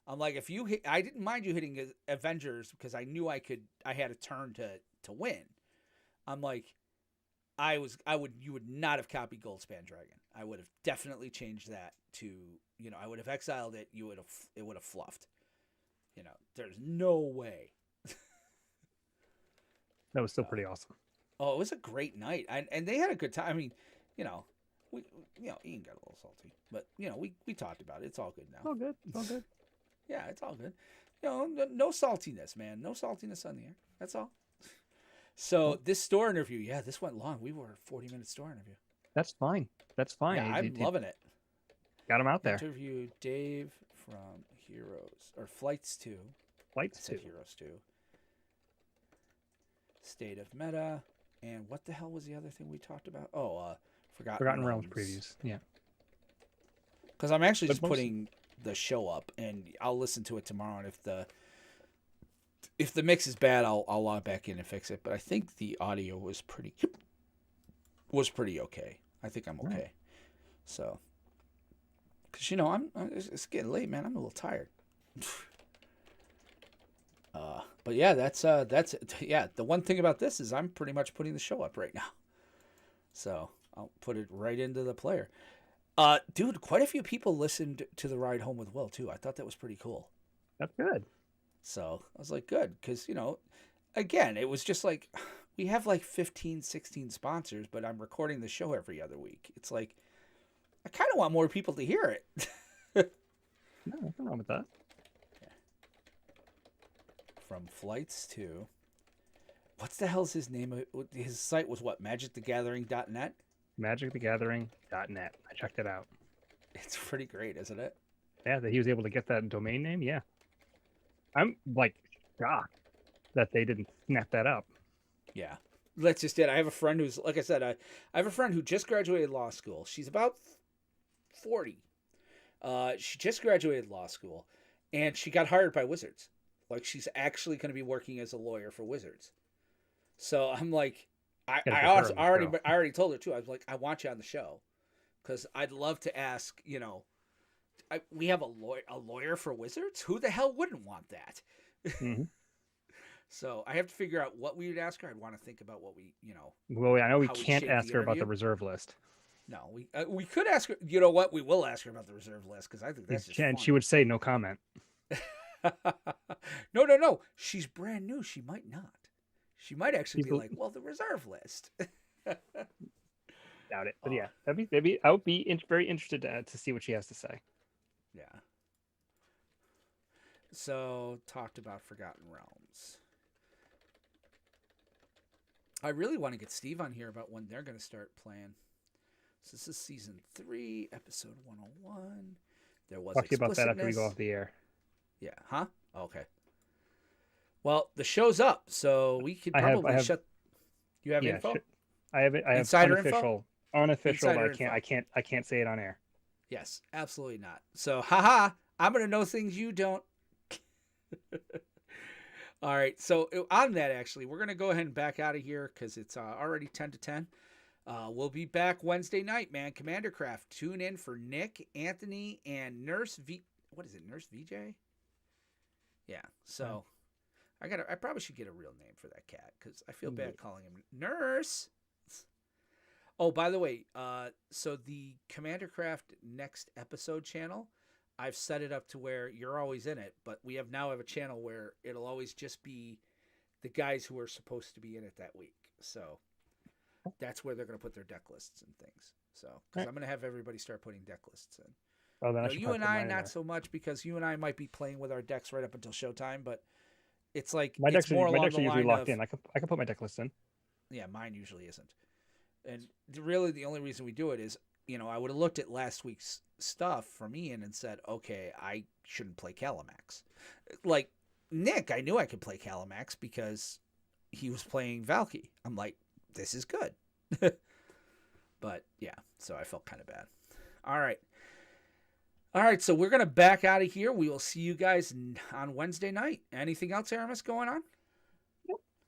I'm like, if you hit, I didn't mind you hitting Avengers because I knew I had a turn to win. I'm like, you would not have copied Goldspan Dragon. I would have definitely changed that to, you know, I would have exiled it. It would have fluffed. You know, there's no way. That was still pretty awesome. Oh, it was a great night, and they had a good time. I mean, you know, Ian got a little salty, but you know, we talked about it. It's all good now. It's all good. It's all good. Yeah, it's all good. You know, no saltiness, man. No saltiness on the air. That's all. So this store interview, yeah, this went long. We were a 40-minute store interview. That's fine. That's fine. Yeah, I'm loving it. Got him out there. Interviewed Dave from Flights 2. Flights 2. Heroes 2. State of Meta. And what the hell was the other thing we talked about? Oh, Forgotten Realms previews. Yeah. Because I'm actually just putting the show up, and I'll listen to it tomorrow. And if the mix is bad, I'll log back in and fix it. But I think the audio was pretty okay. I think I'm okay. Right. So, because you know it's getting late, man. I'm a little tired. But yeah, that's yeah. The one thing about this is I'm pretty much putting the show up right now, so I'll put it right into the player. Dude, quite a few people listened to the Ride Home with Will too. I thought that was pretty cool. That's good. So I was like, good, because you know, again, it was just like we have like 15, 16 sponsors, but I'm recording the show every other week. It's like I kind of want more people to hear it. No, nothing wrong with that. From Flights 2. What's the hell's his name? His site was what? magicthegathering.net? magicthegathering.net. I checked it out. It's pretty great, isn't it? Yeah, that he was able to get that domain name. Yeah. I'm like shocked that they didn't snap that up. Yeah. That's just it. I have a friend who's, like I said, I have a friend who just graduated law school. She's about 40. She just graduated law school, and she got hired by Wizards. Like, she's actually going to be working as a lawyer for Wizards. So I'm like, I already told her too. I was like, I want you on the show because I'd love to ask. You know, we have a lawyer for Wizards. Who the hell wouldn't want that? Mm-hmm. So I have to figure out what we would ask her. I'd want to think about what we, you know. Well, I know we can't ask her about the reserve list. No, we could ask her. You know what? We will ask her about the reserve list because I think that's just fun. She would say no comment. No. She's brand new. She might not. She might actually be like, well, the reserve list. Doubt it. But yeah, I would be very interested to see what she has to say. Yeah. So, talked about Forgotten Realms. I really want to get Steve on here about when they're going to start playing. So this is season 3, episode 101. There was talk to you about that after we go off the air. Yeah. Huh? Okay. Well, the show's up, so we could probably shut. You have info? I have Insider unofficial, Insider but I can't say it on air. Yes, absolutely not. So, haha, I'm gonna know things you don't. All right. So on that, actually, we're gonna go ahead and back out of here because it's already 10 to 10. We'll be back Wednesday night, man. Commander Craft. Tune in for Nick, Anthony, and Nurse V. What is it? Nurse VJ? Yeah. So I probably should get a real name for that cat because I feel bad calling him Nurse. Oh, by the way, so the Commander Craft next episode channel, I've set it up to where you're always in it, but we now have a channel where it'll always just be the guys who are supposed to be in it that week. So that's where they're going to put their deck lists and things. So, because I'm going to have everybody start putting deck lists in. Oh, then you and I, not so much, because you and I might be playing with our decks right up until showtime, but it's like my decks are usually line locked of, in. I can put my deck list in. Yeah, mine usually isn't. And really, the only reason we do it is, I would have looked at last week's stuff from Ian and said, okay, I shouldn't play Calamax. Like Nick, I knew I could play Calamax because he was playing Valky. I'm like, this is good. But yeah, so I felt kind of bad. All right, so we're going to back out of here. We will see you guys on Wednesday night. Anything else, Aramis, going on?